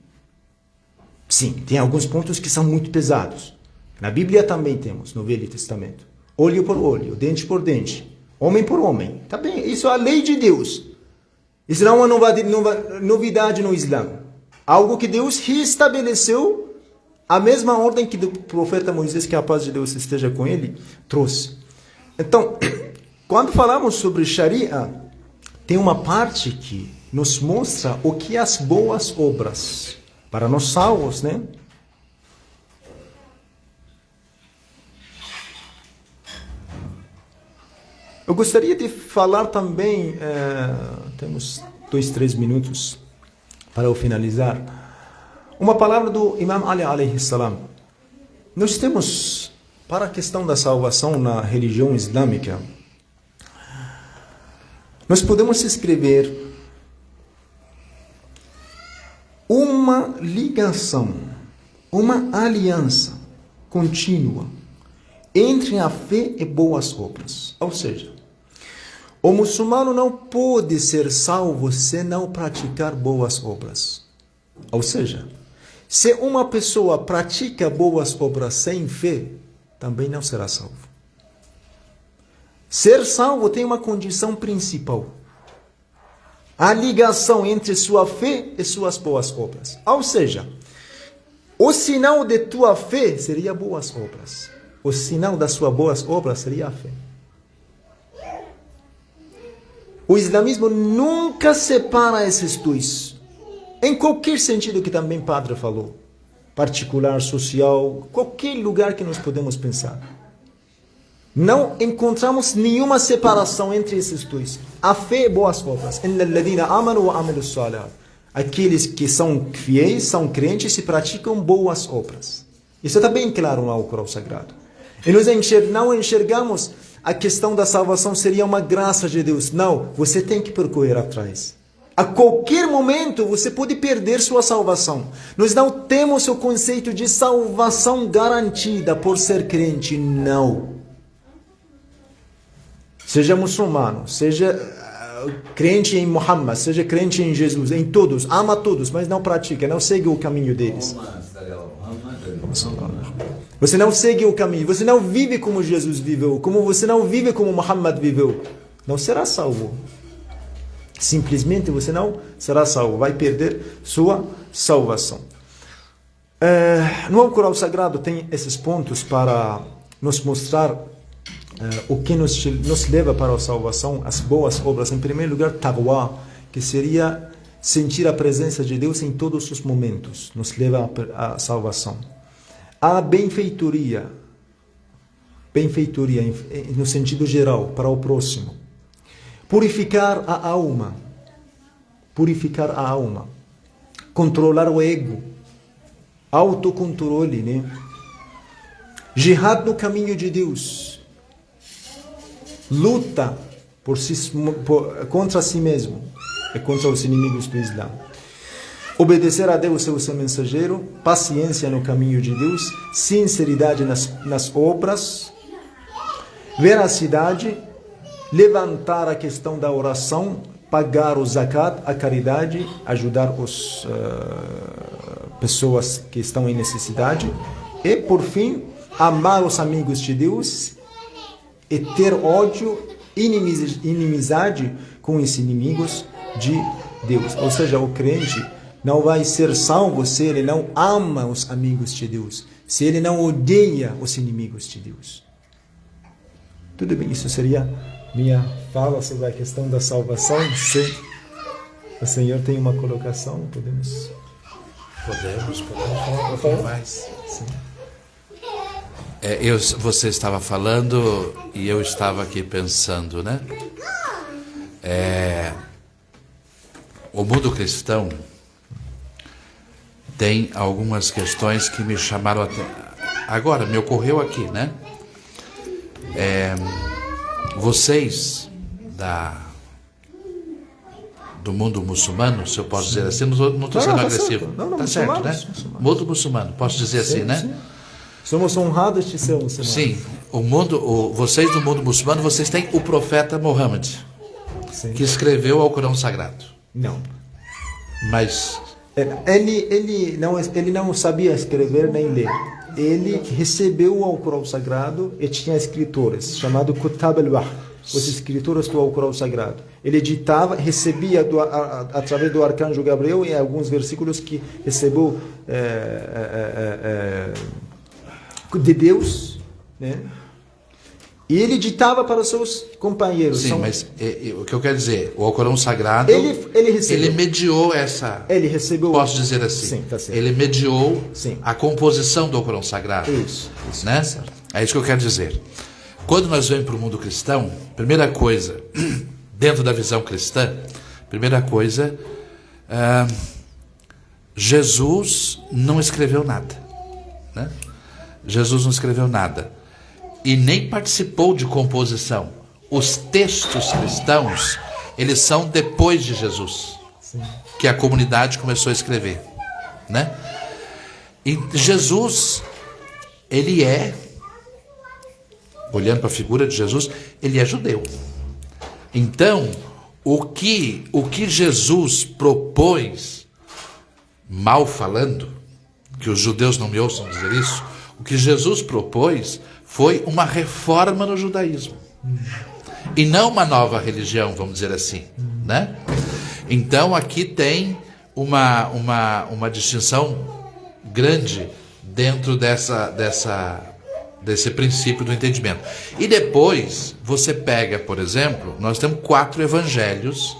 [SPEAKER 3] Sim, tem alguns pontos que são muito pesados. Na Bíblia também temos, no Velho Testamento. Olho por olho, dente por dente, homem por homem. Tá bem, isso é a lei de Deus. Isso não é uma novidade no Islã. Algo que Deus reestabeleceu, a mesma ordem que o profeta Moisés, que a paz de Deus esteja com ele, trouxe. Então, quando falamos sobre Sharia, tem uma parte que nos mostra o que as boas obras, para nós salvos, né? Eu gostaria de falar também, temos 2-3 minutos para eu finalizar, uma palavra do Imam Ali alayhi salam. Nós temos, para a questão da salvação na religião islâmica, nós podemos escrever uma ligação, uma aliança contínua entre a fé e boas obras. Ou seja, o muçulmano não pode ser salvo se não praticar boas obras. Ou seja, se uma pessoa pratica boas obras sem fé, também não será salvo. Ser salvo tem uma condição principal: a ligação entre sua fé e suas boas obras. Ou seja, o sinal de tua fé seria boas obras. O sinal das suas boas obras seria a fé. O islamismo nunca separa esses dois. Em qualquer sentido que também o padre falou. Particular, social, qualquer lugar que nós podemos pensar. Não encontramos nenhuma separação entre esses dois. A fé e boas obras. Aqueles que são fiéis, são crentes e praticam boas obras. Isso está bem claro no Corão Sagrado. E nós não enxergamos a questão da salvação seria uma graça de Deus. Não, você tem que percorrer atrás. A qualquer momento você pode perder sua salvação. Nós não temos o conceito de salvação garantida por ser crente. Não. Seja muçulmano, seja crente em Muhammad, seja crente em Jesus, em todos, ama todos, mas não pratica, não segue o caminho deles. Você não segue o caminho, você não vive como Jesus viveu, como você não vive como Muhammad viveu, não será salvo. Simplesmente você não será salvo, vai perder sua salvação. No Corão Sagrado tem esses pontos para nos mostrar o que nos leva para a salvação, as boas obras. Em primeiro lugar, taqwa, que seria sentir a presença de Deus em todos os momentos, nos leva à salvação. A benfeitoria no sentido geral, para o próximo. Purificar a alma. Controlar o ego. Autocontrole, né? Jihad no caminho de Deus. Luta contra si mesmo e contra os inimigos do Islã. Obedecer a Deus e seu mensageiro, paciência no caminho de Deus, sinceridade nas obras, veracidade, levantar a questão da oração, pagar o zakat, a caridade, ajudar as pessoas que estão em necessidade e, por fim, amar os amigos de Deus e ter ódio, inimizade com os inimigos de Deus. Ou seja, o crente não vai ser salvo se ele não ama os amigos de Deus, se ele não odeia os inimigos de Deus. Tudo bem, isso seria minha fala sobre a questão da salvação. Se o Senhor tem uma colocação, podemos falar um pouquinho mais. Sim.
[SPEAKER 2] Você estava falando e eu estava aqui pensando, né? O mundo cristão tem algumas questões que me chamaram até... Agora, me ocorreu aqui, né? Vocês do mundo muçulmano, se eu posso dizer assim, não estou sendo agressivo. Está certo, né? Mundo muçulmano, posso dizer assim, né?
[SPEAKER 3] Sim. Somos honrados de ser muçulmanos.
[SPEAKER 2] Sim, vocês do mundo muçulmano, vocês têm o profeta Muhammad, que escreveu o Alcorão Sagrado.
[SPEAKER 3] Não.
[SPEAKER 2] Mas...
[SPEAKER 3] Ele não sabia escrever nem ler. Ele recebeu o Alcorão Sagrado e tinha escritores, chamado Kutab al-Wahy, os escritores do Alcorão Sagrado. Ele ditava, recebia através do arcanjo Gabriel e alguns versículos que recebeu de Deus, né? E ele ditava para os seus companheiros.
[SPEAKER 2] Sim, mas o que eu quero dizer, o Alcorão Sagrado, ele mediou essa...
[SPEAKER 3] Ele recebeu...
[SPEAKER 2] Posso dizer assim?
[SPEAKER 3] Sim, tá certo.
[SPEAKER 2] Ele mediou
[SPEAKER 3] Sim.
[SPEAKER 2] a composição do Alcorão Sagrado.
[SPEAKER 3] Isso
[SPEAKER 2] né?
[SPEAKER 3] Tá certo.
[SPEAKER 2] É isso que eu quero dizer. Quando nós vamos para o mundo cristão, primeira coisa, dentro da visão cristã, primeira coisa, Jesus não escreveu nada. Né? Jesus não escreveu nada. E nem participou de composição. Os textos cristãos, eles são depois de Jesus.
[SPEAKER 3] Sim.
[SPEAKER 2] Que a comunidade começou a escrever. Né? E Jesus, ele olhando para a figura de Jesus, ele é judeu. Então, o que Jesus propôs, mal falando, que os judeus não me ouçam dizer isso, o que Jesus propôs foi uma reforma no judaísmo. E não uma nova religião, vamos dizer assim. Né? Então, aqui tem uma distinção grande dentro desse princípio do entendimento. E depois, você pega, por exemplo, nós temos 4 evangelhos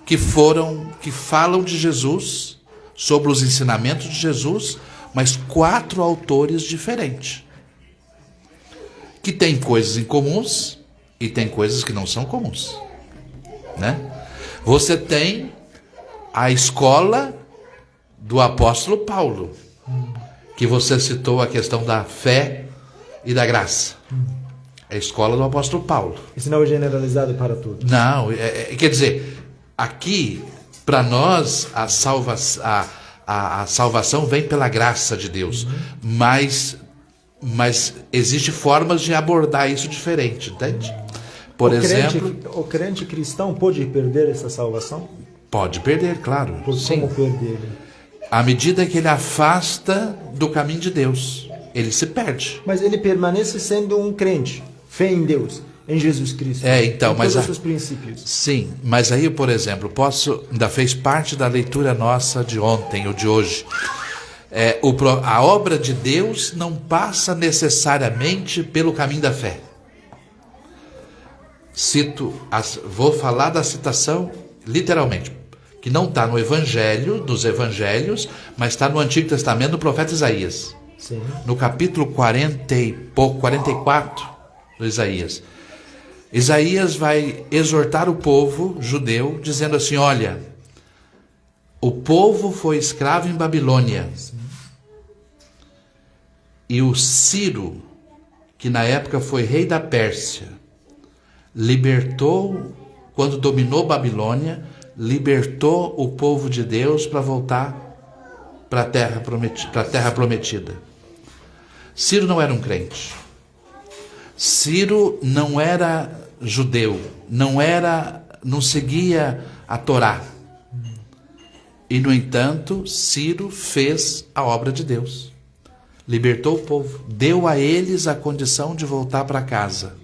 [SPEAKER 2] que falam de Jesus, sobre os ensinamentos de Jesus, mas 4 autores diferentes. Que tem coisas em comuns e tem coisas que não são comuns. Né? Você tem a escola do apóstolo Paulo, que você citou a questão da fé e da graça. É a escola do apóstolo Paulo.
[SPEAKER 3] Isso não é generalizado para tudo.
[SPEAKER 2] Não, quer dizer, aqui, para nós, a salvação vem pela graça de Deus. Mas existem formas de abordar isso diferente, entende? Por exemplo...
[SPEAKER 3] O crente cristão pode perder essa salvação?
[SPEAKER 2] Pode perder, claro.
[SPEAKER 3] Como perder?
[SPEAKER 2] À medida que ele afasta do caminho de Deus, ele se perde.
[SPEAKER 3] Mas ele permanece sendo um crente, fé em Deus, em Jesus Cristo.
[SPEAKER 2] Então,
[SPEAKER 3] mas todos os princípios.
[SPEAKER 2] Sim, mas aí, por exemplo, ainda fez parte da leitura nossa de ontem ou de hoje. A obra de Deus não passa necessariamente pelo caminho da fé. Vou falar da citação literalmente, que não está no Evangelho, dos Evangelhos, mas está no Antigo Testamento do profeta Isaías.
[SPEAKER 3] Sim.
[SPEAKER 2] No capítulo 44 do Isaías. Isaías vai exortar o povo judeu, dizendo assim: olha, o povo foi escravo em Babilônia. Sim. E o Ciro que na época foi rei da Pérsia, libertou, quando dominou Babilônia, libertou o povo de Deus para voltar para a terra prometida. Ciro não era um crente. Ciro não era judeu, não seguia a Torá. E, no entanto, Ciro fez a obra de Deus. Libertou o povo, deu a eles a condição de voltar para casa,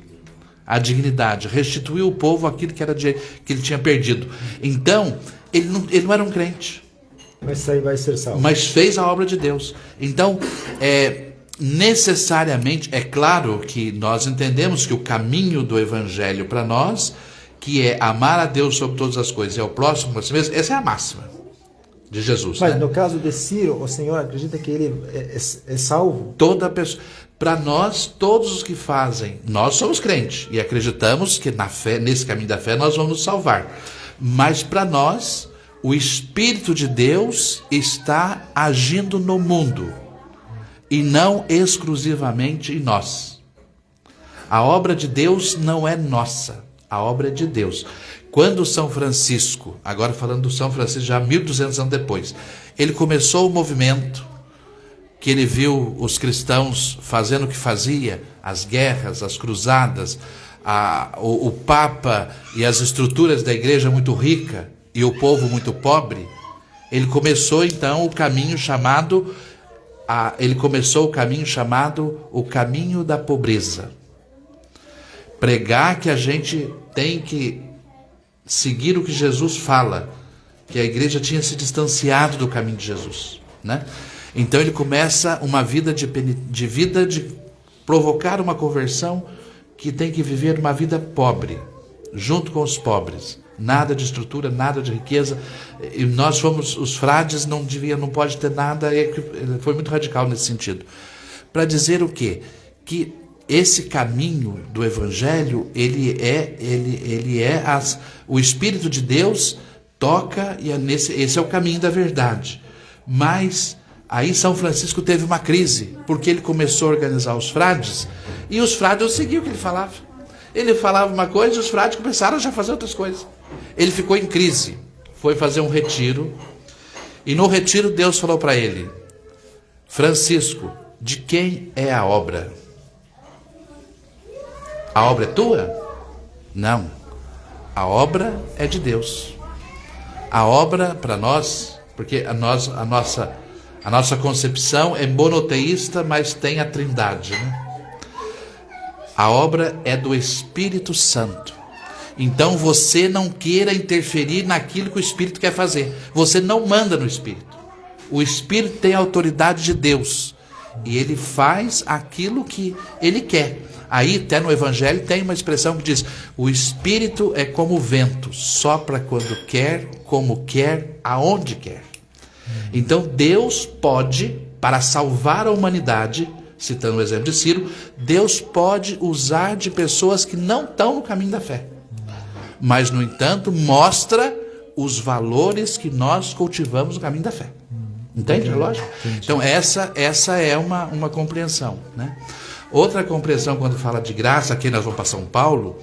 [SPEAKER 2] a dignidade, restituiu o povo aquilo que ele tinha perdido. Então, ele não era um crente.
[SPEAKER 3] Mas aí vai ser salvo.
[SPEAKER 2] Mas fez a obra de Deus. Então, necessariamente, é claro que nós entendemos que o caminho do Evangelho para nós, que é amar a Deus sobre todas as coisas e ao próximo como a si mesmo, essa é a máxima de Jesus.
[SPEAKER 3] Mas
[SPEAKER 2] né?
[SPEAKER 3] no caso de Ciro, o Senhor acredita que ele é salvo?
[SPEAKER 2] Toda pessoa. Para nós, todos os que fazem, nós somos crentes e acreditamos que na fé, nesse caminho da fé, nós vamos nos salvar. Mas para nós, o Espírito de Deus está agindo no mundo e não exclusivamente em nós. A obra de Deus não é nossa, a obra é de Deus. Quando São Francisco, agora falando do São Francisco já 1200 anos depois, ele começou o movimento, que ele viu os cristãos fazendo o que fazia, as guerras, as cruzadas, o Papa e as estruturas da igreja muito rica e o povo muito pobre. Ele começou então o caminho chamado o caminho da pobreza. Pregar que a gente tem que seguir o que Jesus fala, que a igreja tinha se distanciado do caminho de Jesus, né? Então ele começa uma vida de provocar uma conversão, que tem que viver uma vida pobre, junto com os pobres. Nada de estrutura, nada de riqueza. E nós fomos, os frades não pode ter nada. Ele foi muito radical nesse sentido. Para dizer o quê? Que esse caminho do Evangelho, o Espírito de Deus toca, e esse é o caminho da verdade. Mas aí São Francisco teve uma crise, porque ele começou a organizar os frades, e os frades seguiam o que ele falava. Ele falava uma coisa e os frades começaram a já fazer outras coisas. Ele ficou em crise, foi fazer um retiro, e no retiro Deus falou para ele: Francisco, de quem é a obra? A obra é tua? Não. A obra é de Deus. A obra para nós, porque a nossa concepção é monoteísta, mas tem a Trindade, né? A obra é do Espírito Santo. Então você não queira interferir naquilo que o Espírito quer fazer. Você não manda no Espírito. O Espírito tem a autoridade de Deus e ele faz aquilo que ele quer. Aí até no Evangelho tem uma expressão que diz: o Espírito é como o vento, sopra quando quer, como quer, aonde quer. Então Deus pode, para salvar a humanidade, citando o exemplo de Ciro, Deus pode usar de pessoas que não estão no caminho da fé, mas no entanto mostra os valores que nós cultivamos no caminho da fé. Entende a lógica? Então essa é uma compreensão, né? Outra compreensão, quando fala de graça, aqui nós vamos para São Paulo,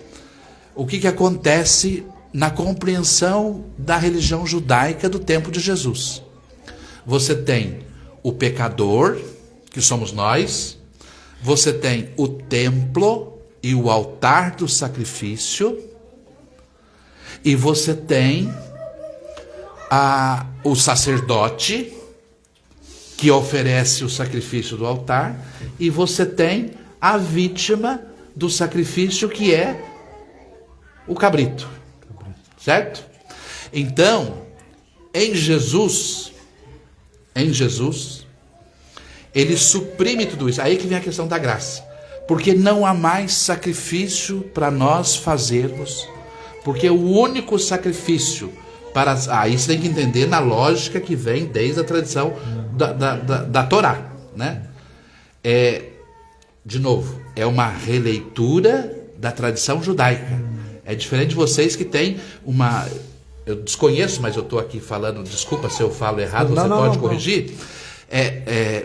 [SPEAKER 2] o que acontece na compreensão da religião judaica do tempo de Jesus. Você tem o pecador, que somos nós, você tem o templo e o altar do sacrifício, e você tem o sacerdote, que oferece o sacrifício do altar, e você tem a vítima do sacrifício, que é o cabrito. Certo? Então, em Jesus, ele suprime tudo isso. Aí que vem a questão da graça. Porque não há mais sacrifício para nós fazermos. Porque o único sacrifício para... Aí você tem que entender na lógica que vem desde a tradição da Torá, né? De novo, é uma releitura da tradição judaica. É diferente de vocês que têm uma... Eu desconheço, mas eu estou aqui falando, desculpa se eu falo errado, você pode corrigir.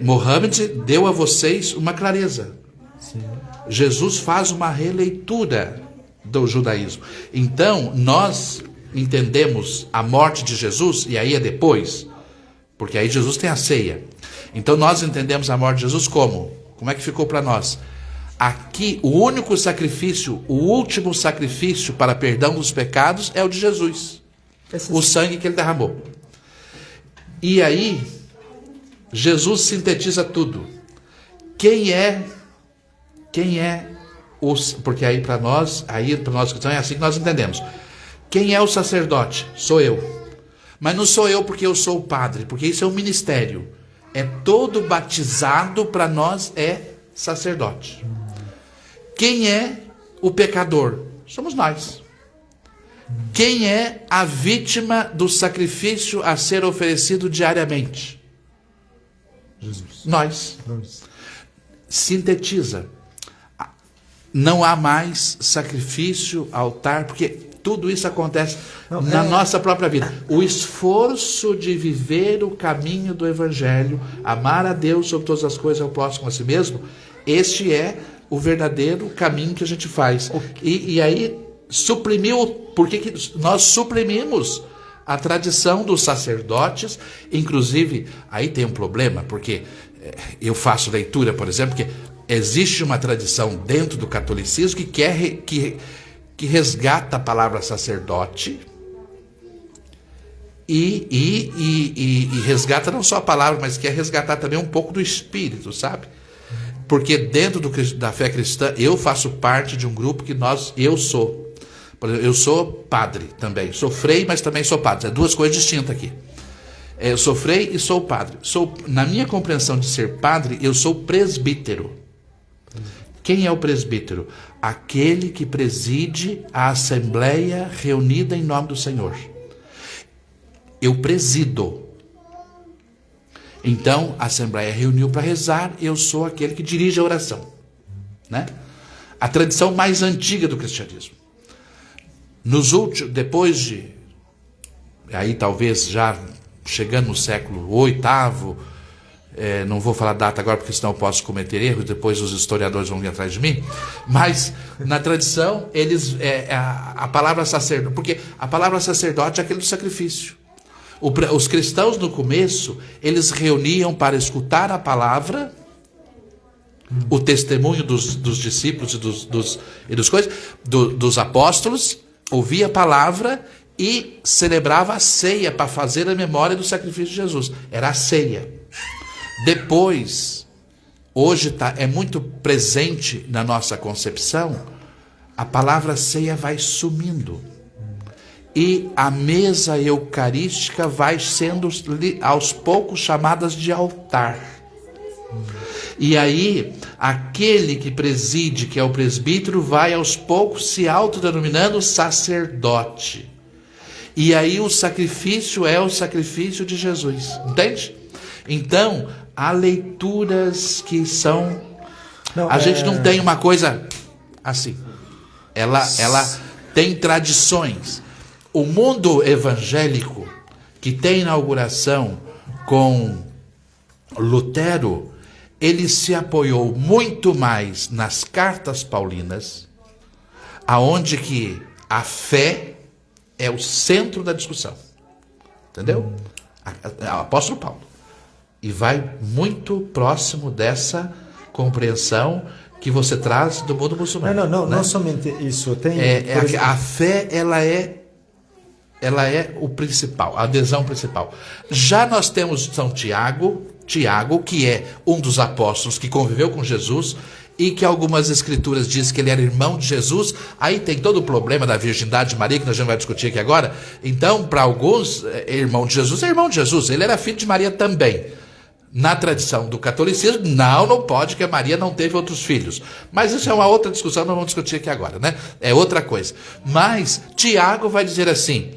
[SPEAKER 2] Mohammed deu a vocês uma clareza.
[SPEAKER 3] Sim.
[SPEAKER 2] Jesus faz uma releitura do judaísmo. Então, nós entendemos a morte de Jesus, e aí é depois, porque aí Jesus tem a ceia. Então, nós entendemos a morte de Jesus como? Como é que ficou para nós? Aqui, o único sacrifício, o último sacrifício para perdão dos pecados é o de Jesus. O sangue que ele derramou. E aí, Jesus sintetiza tudo. Quem é porque aí para nós cristãos é assim que nós entendemos. Quem é o sacerdote? Sou eu. Mas não sou eu porque eu sou o padre, porque isso é um ministério. É todo batizado para nós é sacerdote. Quem é o pecador? Somos nós. Quem é a vítima do sacrifício a ser oferecido diariamente?
[SPEAKER 3] Jesus.
[SPEAKER 2] Nós. Sintetiza. Não há mais sacrifício, altar, porque tudo isso acontece na nossa própria vida. O esforço de viver o caminho do Evangelho, amar a Deus sobre todas as coisas, ao próximo a si mesmo, este é o verdadeiro caminho que a gente faz. E aí suprimiu, porque nós suprimimos a tradição dos sacerdotes, inclusive, aí tem um problema, porque eu faço leitura, por exemplo, que existe uma tradição dentro do catolicismo que resgata a palavra sacerdote e resgata não só a palavra, mas quer resgatar também um pouco do espírito, sabe? Porque dentro da fé cristã, eu faço parte de um grupo que eu sou. Por exemplo, eu sou padre também. Sou frei, mas também sou padre. É duas coisas distintas aqui. Eu sou frei e sou padre. Na minha compreensão de ser padre, eu sou presbítero. Quem é o presbítero? Aquele que preside a assembleia reunida em nome do Senhor. Eu presido. Então, a assembleia reuniu para rezar, eu sou aquele que dirige a oração. Né? A tradição mais antiga do cristianismo. Depois de, aí talvez já chegando no século VIII, não vou falar data agora porque senão eu posso cometer erros, depois os historiadores vão vir atrás de mim, mas na tradição a palavra sacerdote, porque a palavra sacerdote é aquele do sacrifício. Os cristãos no começo, eles reuniam para escutar a palavra, o testemunho dos discípulos e dos apóstolos, ouvia a palavra e celebrava a ceia para fazer a memória do sacrifício de Jesus. Era a ceia. Depois, hoje é muito presente na nossa concepção, a palavra ceia vai sumindo. E a mesa eucarística vai sendo aos poucos chamadas de altar. E aí, aquele que preside, que é o presbítero, vai aos poucos se autodenominando sacerdote. E aí o sacrifício é o sacrifício de Jesus. Entende? Então, há leituras que são... a gente não tem uma coisa assim. Ela tem tradições. O mundo evangélico, que tem inauguração com Lutero, ele se apoiou muito mais nas cartas paulinas, aonde que a fé é o centro da discussão. Entendeu? O apóstolo Paulo. E vai muito próximo dessa compreensão que você traz do mundo muçulmano.
[SPEAKER 3] Não somente isso. Tem,
[SPEAKER 2] a fé, ela é o principal, a adesão principal. Já nós temos São Tiago, que é um dos apóstolos que conviveu com Jesus e que algumas escrituras dizem que ele era irmão de Jesus. Aí tem todo o problema da virgindade de Maria, que nós já vamos discutir aqui agora. Então, para alguns, irmão de Jesus é irmão de Jesus. Ele era filho de Maria também. Na tradição do catolicismo, não pode, que Maria não teve outros filhos. Mas isso é uma outra discussão, não vamos discutir aqui agora, né? É outra coisa. Mas Tiago vai dizer assim,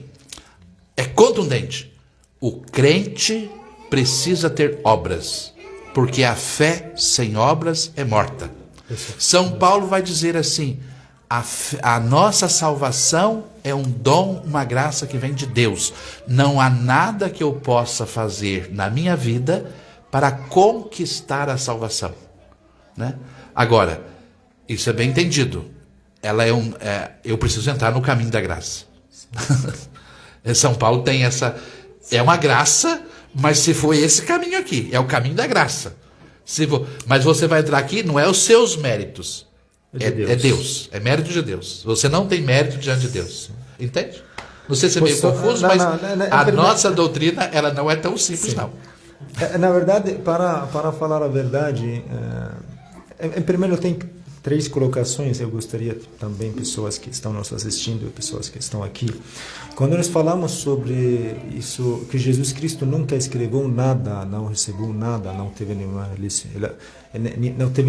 [SPEAKER 2] é contundente. O crente precisa ter obras, porque a fé sem obras é morta. São Paulo vai dizer assim, a nossa salvação é um dom, uma graça que vem de Deus. Não há nada que eu possa fazer na minha vida para conquistar a salvação. Né? Agora, Isso é bem entendido. Ela eu preciso entrar no caminho da graça. São Paulo tem essa... É uma graça, mas se for esse caminho aqui, é o caminho da graça. Mas você vai entrar aqui, não é os seus méritos. É Deus. É mérito de Deus. Você não tem mérito diante de Deus. Entende? Não sei se é meio confuso, mas a nossa doutrina ela não é tão simples, não.
[SPEAKER 3] Na verdade, para falar a verdade, em primeiro tem 3 colocações. Eu gostaria também, pessoas que estão nos assistindo, pessoas que estão aqui, quando nós falamos sobre isso, que Jesus Cristo nunca escreveu nada, não recebeu nada, não teve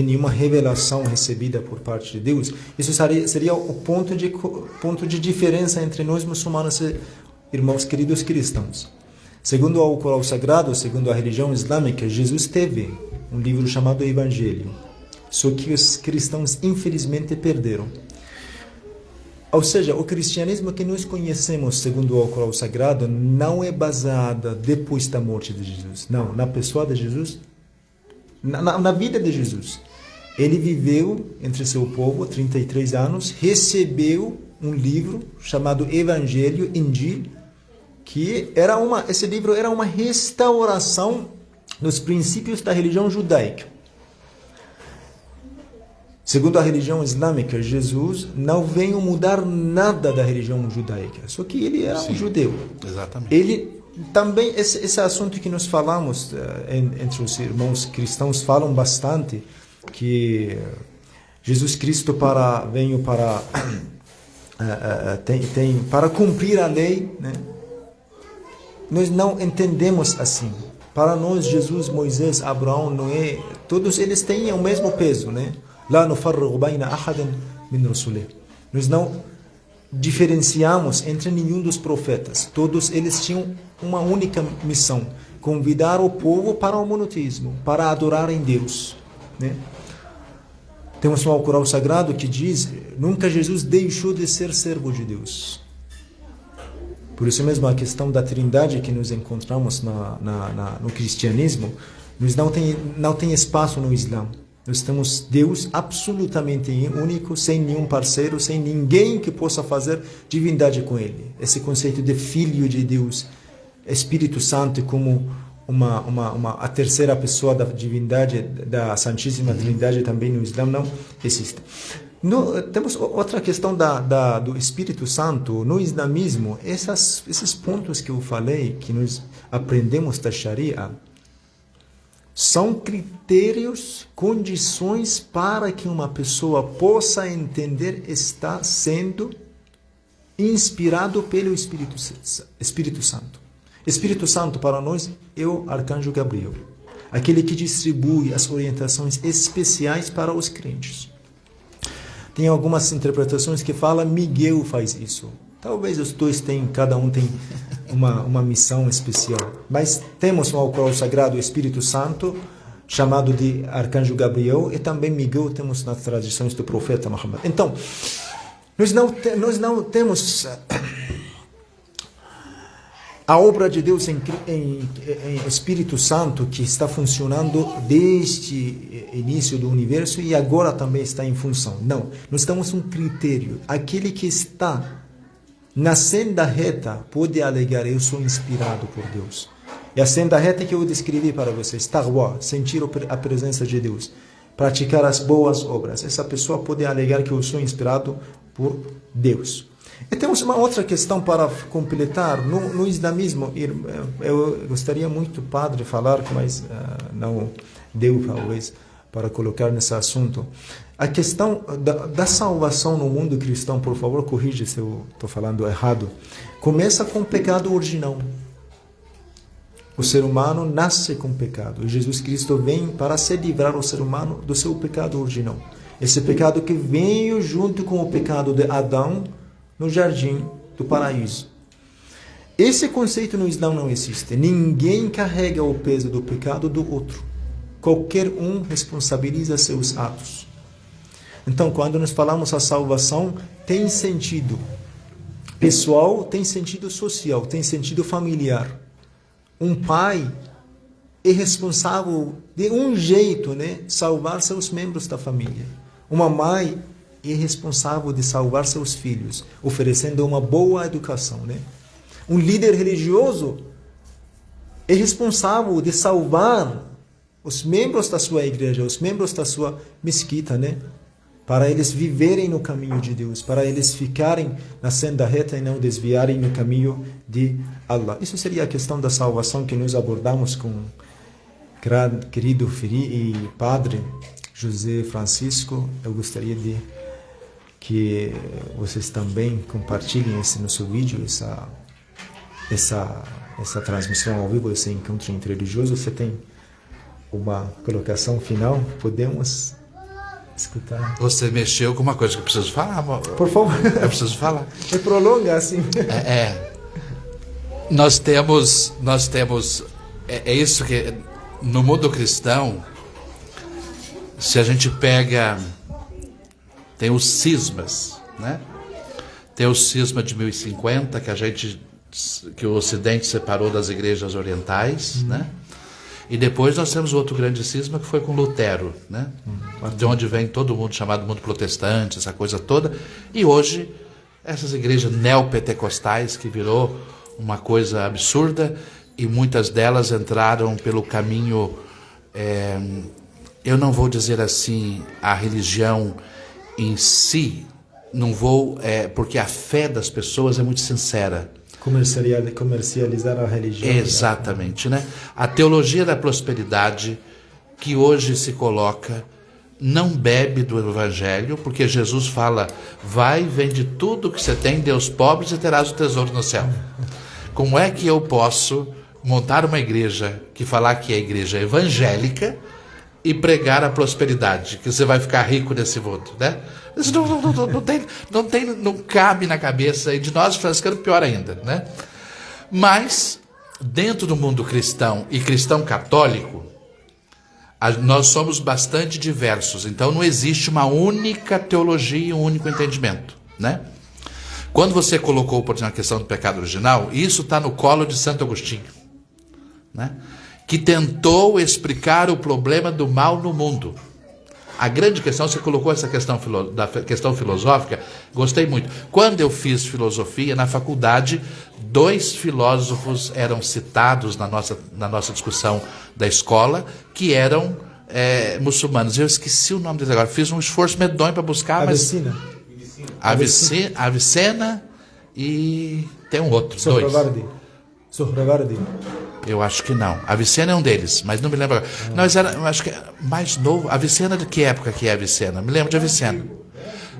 [SPEAKER 3] nenhuma revelação recebida por parte de Deus, isso seria o ponto de diferença entre nós muçulmanos e irmãos queridos cristãos. Segundo o Corão Sagrado, segundo a religião islâmica, Jesus teve um livro chamado Evangelho, só que os cristãos infelizmente perderam. Ou seja, o cristianismo que nós conhecemos, segundo o Corão Sagrado, não é baseado depois da morte de Jesus. Não, na pessoa de Jesus, na vida de Jesus. Ele viveu entre seu povo 33 anos, recebeu um livro chamado Evangelho, Injil, que esse livro era uma restauração dos princípios da religião judaica. Segundo a religião islâmica, Jesus não veio mudar nada da religião judaica, só que ele era um judeu.
[SPEAKER 2] Exatamente.
[SPEAKER 3] Ele também, esse assunto que nós falamos entre os irmãos cristãos, falam bastante que Jesus Cristo veio para cumprir a lei, né? Nós não entendemos assim. Para nós, Jesus, Moisés, Abraão, Noé, todos eles têm o mesmo peso, né? Lá no farrigu baina ahadan min rusulih. Nós não diferenciamos entre nenhum dos profetas. Todos eles tinham uma única missão: convidar o povo para o monoteísmo, para adorar em Deus, né? Temos um Corão Sagrado que diz: nunca Jesus deixou de ser servo de Deus. Por isso mesmo a questão da trindade que nos encontramos no cristianismo, não tem espaço no Islã. Nós temos Deus absolutamente único, sem nenhum parceiro, sem ninguém que possa fazer divindade com Ele. Esse conceito de Filho de Deus, Espírito Santo como a terceira pessoa da divindade, da Santíssima Trindade também no Islã não existe. Temos outra questão do Espírito Santo. No islamismo, esses pontos que eu falei, que nós aprendemos da Sharia, são critérios, condições para que uma pessoa possa entender está sendo inspirado pelo Espírito Santo. Espírito Santo para nós é o Arcanjo Gabriel, aquele que distribui as orientações especiais para os crentes. Tem algumas interpretações que falam Miguel faz isso. Talvez os dois cada um tem uma missão especial. Mas temos no Alcorão Sagrado o Espírito Santo, chamado de Arcanjo Gabriel, e também Miguel temos nas tradições do profeta Muhammad. Então, nós não temos a obra de Deus em Espírito Santo que está funcionando desde o início do universo e agora também está em função. Não, nós temos um critério. Aquele que está na senda reta pode alegar: eu sou inspirado por Deus. E a senda reta que eu descrevi para vocês, taqwa, sentir a presença de Deus, praticar as boas obras. Essa pessoa pode alegar que eu sou inspirado por Deus. E temos uma outra questão para completar. No islamismo, eu gostaria muito, padre, falar, mas não deu, talvez, para colocar nesse assunto. A questão da salvação no mundo cristão, por favor, corrija se eu estou falando errado, começa com o pecado original. O ser humano nasce com pecado. E Jesus Cristo vem para se livrar o ser humano do seu pecado original. Esse pecado que veio junto com o pecado de Adão no jardim do paraíso. Esse conceito no Islã não existe. Ninguém carrega o peso do pecado do outro. Qualquer um responsabiliza seus atos. Então, quando nós falamos a salvação, tem sentido pessoal, tem sentido social, tem sentido familiar. Um pai é responsável de um jeito, né, salvar seus membros da família. Uma mãe é responsável de salvar seus filhos, oferecendo uma boa educação, né? Um líder religioso é responsável de salvar os membros da sua igreja, os membros da sua mesquita, né? Para eles viverem no caminho de Deus, para eles ficarem na senda reta e não desviarem no caminho de Allah. Isso seria a questão da salvação que nós abordamos com o querido e padre José Francisco. Eu gostaria de que vocês também compartilhem esse nosso vídeo, essa transmissão ao vivo, esse encontro interreligioso. Você tem uma colocação final? Podemos escutar?
[SPEAKER 2] Você mexeu com uma coisa que eu preciso falar, amor.
[SPEAKER 3] Por favor.
[SPEAKER 2] Eu preciso falar.
[SPEAKER 3] É prolonga assim.
[SPEAKER 2] Nós temos, isso que no mundo cristão, se a gente pega, tem os cismas, né? Tem o cisma de 1050 que o Ocidente separou das igrejas orientais, né? E depois nós temos outro grande cisma que foi com Lutero, né? De onde vem todo mundo chamado mundo protestante, essa coisa toda. E hoje, essas igrejas neopentecostais que virou uma coisa absurda, e muitas delas entraram pelo caminho, eu não vou dizer assim, a religião em si, não vou, porque a fé das pessoas é muito sincera.
[SPEAKER 3] Comercializar a religião.
[SPEAKER 2] Exatamente, né? A teologia da prosperidade que hoje se coloca não bebe do evangelho, porque Jesus fala: vai, vende tudo que você tem, dê aos pobres e terás o tesouro no céu. Como é que eu posso montar uma igreja que falar que é igreja evangélica e pregar a prosperidade, que você vai ficar rico nesse mundo, né? Isso não cabe na cabeça, e de nós franciscanos pior ainda, né? Mas dentro do mundo cristão e cristão católico, nós somos bastante diversos, então não existe uma única teologia e um único entendimento, né? Quando você colocou, por exemplo, a questão do pecado original, isso está no colo de Santo Agostinho, né? Que tentou explicar o problema do mal no mundo. A grande questão, você colocou essa questão da questão filosófica, gostei muito. Quando eu fiz filosofia na faculdade, 2 filósofos eram citados na nossa discussão da escola, que eram muçulmanos. Eu esqueci o nome deles agora, fiz um esforço medonho para buscar,
[SPEAKER 3] Avicena.
[SPEAKER 2] mas... Avicena e tem um outro,
[SPEAKER 3] Sohravardi.
[SPEAKER 2] Eu acho que não. Avicena é um deles, mas não me lembro agora. Não, eu acho que é mais novo. Avicena, de que época que é Avicena? Me lembro de Avicena.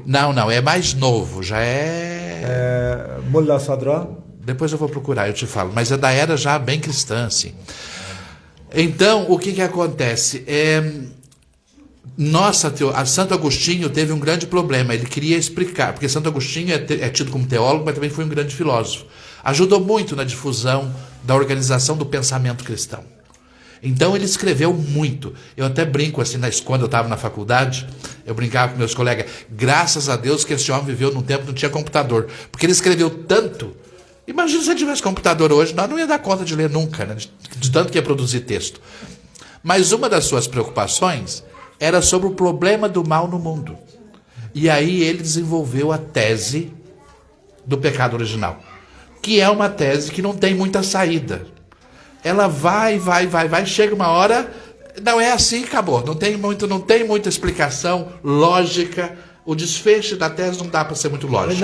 [SPEAKER 2] Não, é mais novo, já é...
[SPEAKER 3] Mullah Sadra.
[SPEAKER 2] Depois eu vou procurar, eu te falo. Mas é da era já bem cristã, assim. Então, o que acontece? A Santo Agostinho teve um grande problema. Ele queria explicar, porque Santo Agostinho é tido como teólogo, mas também foi um grande filósofo. Ajudou muito na difusão da organização do pensamento cristão. Então ele escreveu muito. Eu até brinco assim, quando eu estava na faculdade, eu brincava com meus colegas, graças a Deus que esse homem viveu num tempo que não tinha computador, porque ele escreveu tanto. Imagina se ele tivesse computador hoje, nós não ia dar conta de ler nunca, né? De tanto que ia produzir texto. Mas uma das suas preocupações era sobre o problema do mal no mundo. E aí ele desenvolveu a tese do pecado original, que é uma tese que não tem muita saída. Ela vai, chega uma hora, não é assim, acabou. Não tem muita explicação lógica. O desfecho da tese não dá para ser muito lógico.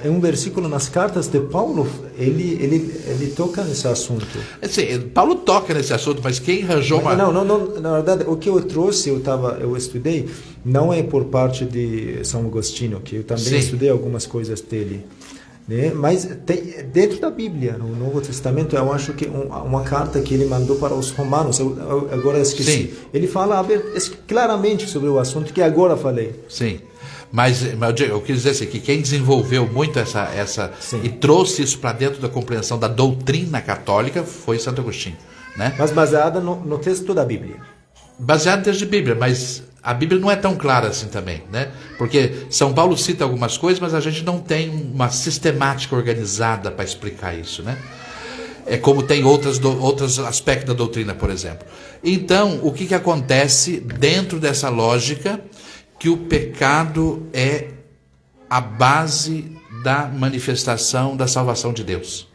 [SPEAKER 3] É um versículo nas cartas de Paulo, ele toca nesse assunto.
[SPEAKER 2] Sim, Paulo toca nesse assunto, mas quem arranjou uma...
[SPEAKER 3] Não, na verdade, o que eu trouxe, eu estudei, não é por parte de São Agostinho, que eu também estudei algumas coisas dele. Né? Mas dentro da Bíblia, no Novo Testamento, eu acho que uma carta que ele mandou para os romanos, eu agora esqueci. Sim. Ele fala claramente sobre o assunto que agora falei.
[SPEAKER 2] Sim, mas eu quis dizer assim, que quem desenvolveu muito essa e trouxe isso para dentro da compreensão da doutrina católica foi Santo Agostinho, né?
[SPEAKER 3] Mas baseada no texto da Bíblia.
[SPEAKER 2] Baseado no texto de Bíblia, mas a Bíblia não é tão clara assim também, né? Porque São Paulo cita algumas coisas, mas a gente não tem uma sistemática organizada para explicar isso, né? É como tem outros aspectos da doutrina, por exemplo. Então, o que acontece dentro dessa lógica? Que o pecado é a base da manifestação da salvação de Deus.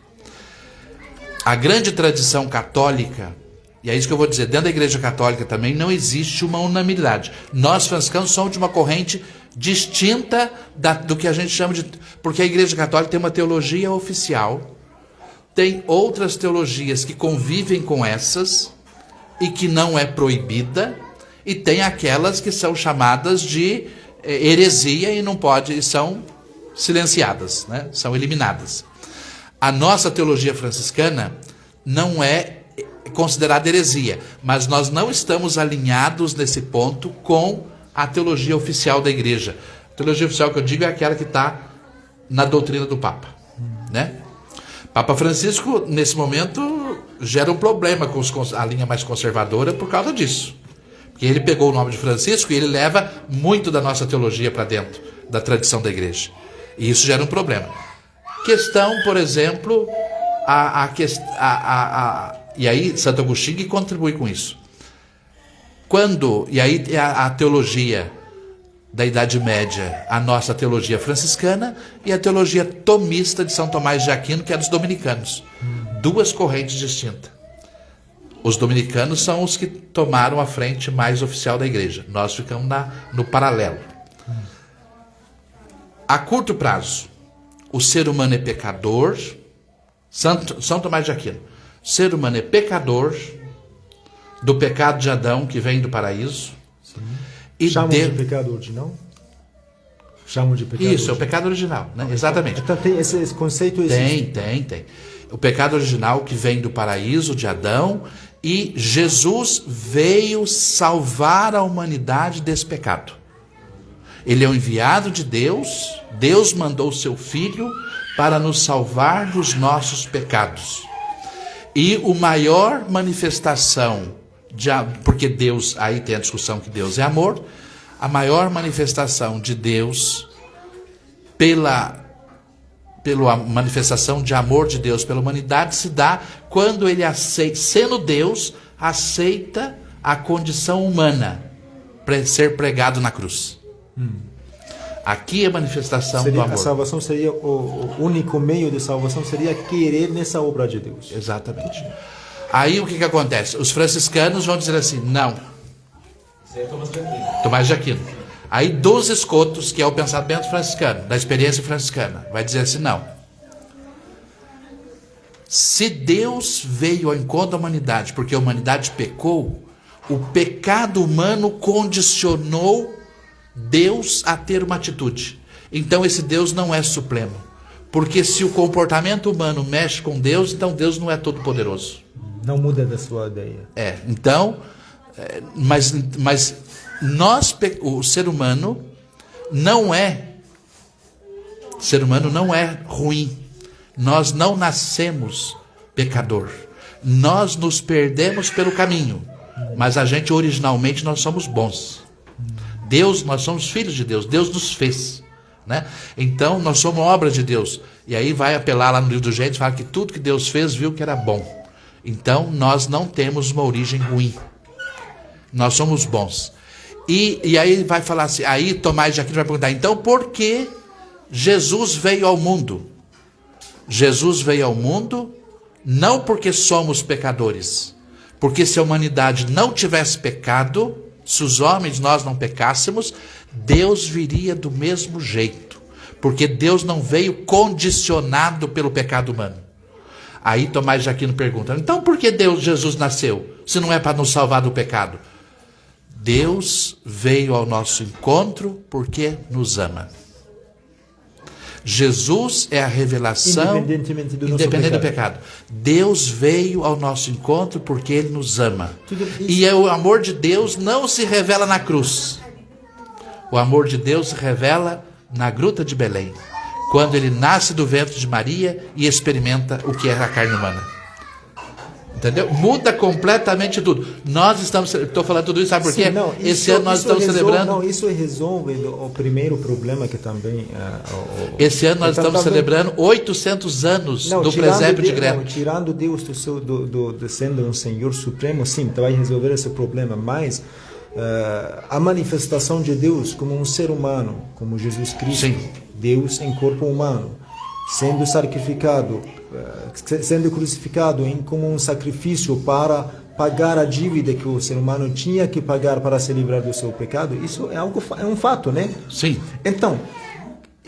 [SPEAKER 2] A grande tradição católica, e é isso que eu vou dizer, dentro da Igreja Católica também não existe uma unanimidade. Nós, franciscanos, somos de uma corrente distinta do que a gente chama de... Porque a Igreja Católica tem uma teologia oficial, tem outras teologias que convivem com essas e que não é proibida, e tem aquelas que são chamadas de heresia e não pode, e são silenciadas, né? São eliminadas. A nossa teologia franciscana não é considerada heresia, mas nós não estamos alinhados nesse ponto com a teologia oficial da igreja. A teologia oficial que eu digo é aquela que está na doutrina do Papa, né? Papa Francisco, nesse momento, gera um problema com a linha mais conservadora por causa disso. Porque ele pegou o nome de Francisco e ele leva muito da nossa teologia para dentro da tradição da igreja. E isso gera um problema. Questão, por exemplo, e aí Santo Agostinho contribui com isso. E aí a teologia da Idade Média, a nossa teologia franciscana e a teologia tomista de São Tomás de Aquino, que é dos dominicanos. Duas correntes distintas. Os dominicanos são os que tomaram a frente mais oficial da igreja. Nós ficamos no paralelo. A curto prazo, o ser humano é pecador. São Tomás de Aquino. O ser humano é pecador do pecado de Adão, que vem do paraíso.
[SPEAKER 3] E chamam de pecado original? Chamam de pecado
[SPEAKER 2] Isso, original. É o pecado original, né? Exatamente.
[SPEAKER 3] Então tem esse conceito existe.
[SPEAKER 2] Tem. O pecado original que vem do paraíso de Adão, e Jesus veio salvar a humanidade desse pecado. Ele é o enviado de Deus. Deus mandou o seu Filho para nos salvar dos nossos pecados. E a maior manifestação porque Deus, aí tem a discussão que Deus é amor, a maior manifestação de Deus, pela manifestação de amor de Deus pela humanidade, se dá quando ele aceita, sendo Deus, aceita a condição humana para ser pregado na cruz. Aqui é a manifestação do amor.
[SPEAKER 3] A salvação seria, o único meio de salvação seria querer nessa obra de Deus.
[SPEAKER 2] Exatamente. Aí o que acontece? Os franciscanos vão dizer assim, não.
[SPEAKER 4] Isso é
[SPEAKER 2] Tomás de Aquino. Aí dos escotos, que é o pensamento franciscano, da experiência franciscana, vai dizer assim, não. Se Deus veio ao encontro da humanidade, porque a humanidade pecou, o pecado humano condicionou Deus a ter uma atitude. Então esse Deus não é supremo. Porque se o comportamento humano mexe com Deus, então Deus não é todo poderoso.
[SPEAKER 3] Não muda da sua ideia.
[SPEAKER 2] Mas o ser humano não é ruim. Nós não nascemos pecador. Nós nos perdemos pelo caminho. Mas a gente originalmente nós somos bons. Nós somos filhos de Deus. Deus nos fez, né? Então nós somos obra de Deus. E aí vai apelar lá no livro do Gênesis, fala que tudo que Deus fez viu que era bom. Então, nós não temos uma origem ruim. Nós somos bons. E aí vai falar assim, aí Tomás de Aquino vai perguntar, então por que Jesus veio ao mundo? Jesus veio ao mundo não porque somos pecadores. Porque se a humanidade não tivesse pecado, se os homens nós não pecássemos, Deus viria do mesmo jeito. Porque Deus não veio condicionado pelo pecado humano. Aí Tomás de Aquino pergunta, então por que Jesus nasceu, se não é para nos salvar do pecado? Deus veio ao nosso encontro porque nos ama. Jesus é a revelação, independente do pecado. Deus veio ao nosso encontro porque Ele nos ama. E o amor de Deus não se revela na cruz. O amor de Deus se revela na gruta de Belém, quando Ele nasce do ventre de Maria e experimenta o que é a carne humana. Entendeu? Muda completamente tudo. Nós estou falando tudo isso, sabe por quê?
[SPEAKER 3] Sim, não,
[SPEAKER 2] esse ano nós estamos celebrando...
[SPEAKER 3] Não, isso resolve o primeiro problema que também...
[SPEAKER 2] esse ano nós estamos celebrando 800 anos do presépio de Greta.
[SPEAKER 3] Tirando Deus sendo um Senhor Supremo, sim, vai resolver esse problema, mas a manifestação de Deus como um ser humano, como Jesus Cristo, sim. Deus em corpo humano, sendo sacrificado, sendo crucificado como um sacrifício para pagar a dívida que o ser humano tinha que pagar para se livrar do seu pecado, isso é um fato, né? Sim. Então,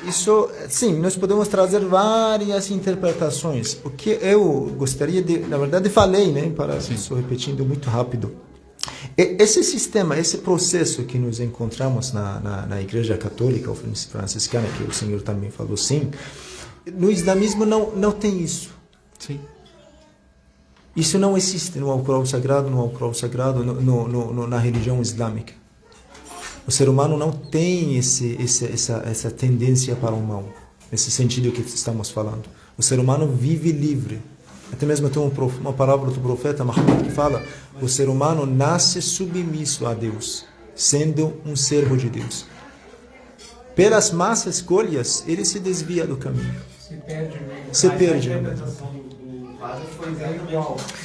[SPEAKER 3] isso, sim, nós podemos trazer várias interpretações. O que eu gostaria de, na verdade, falei, né? Estou repetindo muito rápido. Esse sistema, esse processo que nos encontramos na Igreja Católica ou Franciscana, que o senhor também falou, sim. No islamismo não tem isso. Sim. Isso não existe no Alcorão Sagrado, na religião islâmica. O ser humano não tem essa tendência para o mal, nesse sentido que estamos falando. O ser humano vive livre. Até mesmo tem uma palavra do profeta Muhammad que fala: o ser humano nasce submisso a Deus, sendo um servo de Deus. Pelas más escolhas, ele se desvia do caminho. Se perde.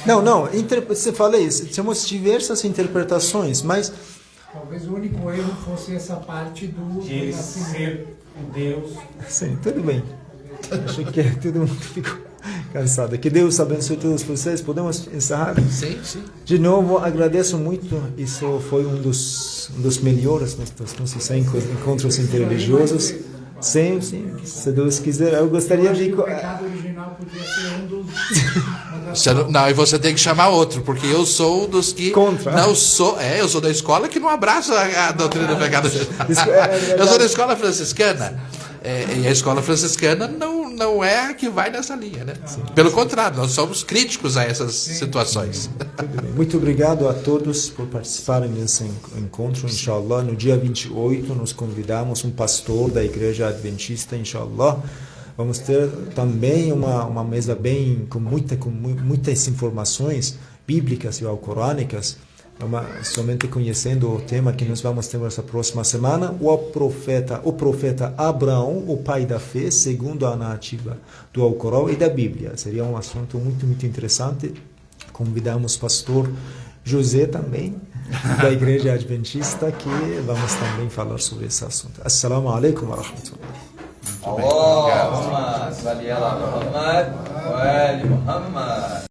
[SPEAKER 3] Não, você fala isso. Temos diversas interpretações, mas...
[SPEAKER 1] Talvez o único erro fosse essa parte de ele ser Deus.
[SPEAKER 3] Sim, tudo bem. Acho que todo mundo ficou cansado. Que Deus abençoe todos vocês. Podemos encerrar?
[SPEAKER 2] Sim.
[SPEAKER 3] De novo, agradeço muito. Isso foi um dos melhores dos nossos encontros interreligiosos. Sim, se Deus quiser. Eu gostaria de...
[SPEAKER 1] O pecado original podia ser um dos...
[SPEAKER 2] Não, e você tem que chamar outro, porque eu sou dos que...
[SPEAKER 3] Contra.
[SPEAKER 2] Eu sou da escola que não abraça a doutrina do pecado original. Eu sou da escola franciscana. E a escola franciscana não é a que vai nessa linha, né? Sim. Pelo contrário, nós somos críticos a essas situações.
[SPEAKER 3] Muito obrigado a todos por participarem desse encontro, inshallah. No dia 28, nós convidamos um pastor da Igreja Adventista, inshallah. Vamos ter também uma mesa com muitas informações bíblicas e alcorânicas. Somente conhecendo o tema que nós vamos ter essa próxima semana, o profeta Abraão, o pai da fé, segundo a narrativa do Alcorão e da Bíblia. Seria um assunto muito, muito interessante. Convidamos o pastor José também, da Igreja Adventista, que vamos também falar sobre esse assunto. Assalamu alaikum wa rahmatullah.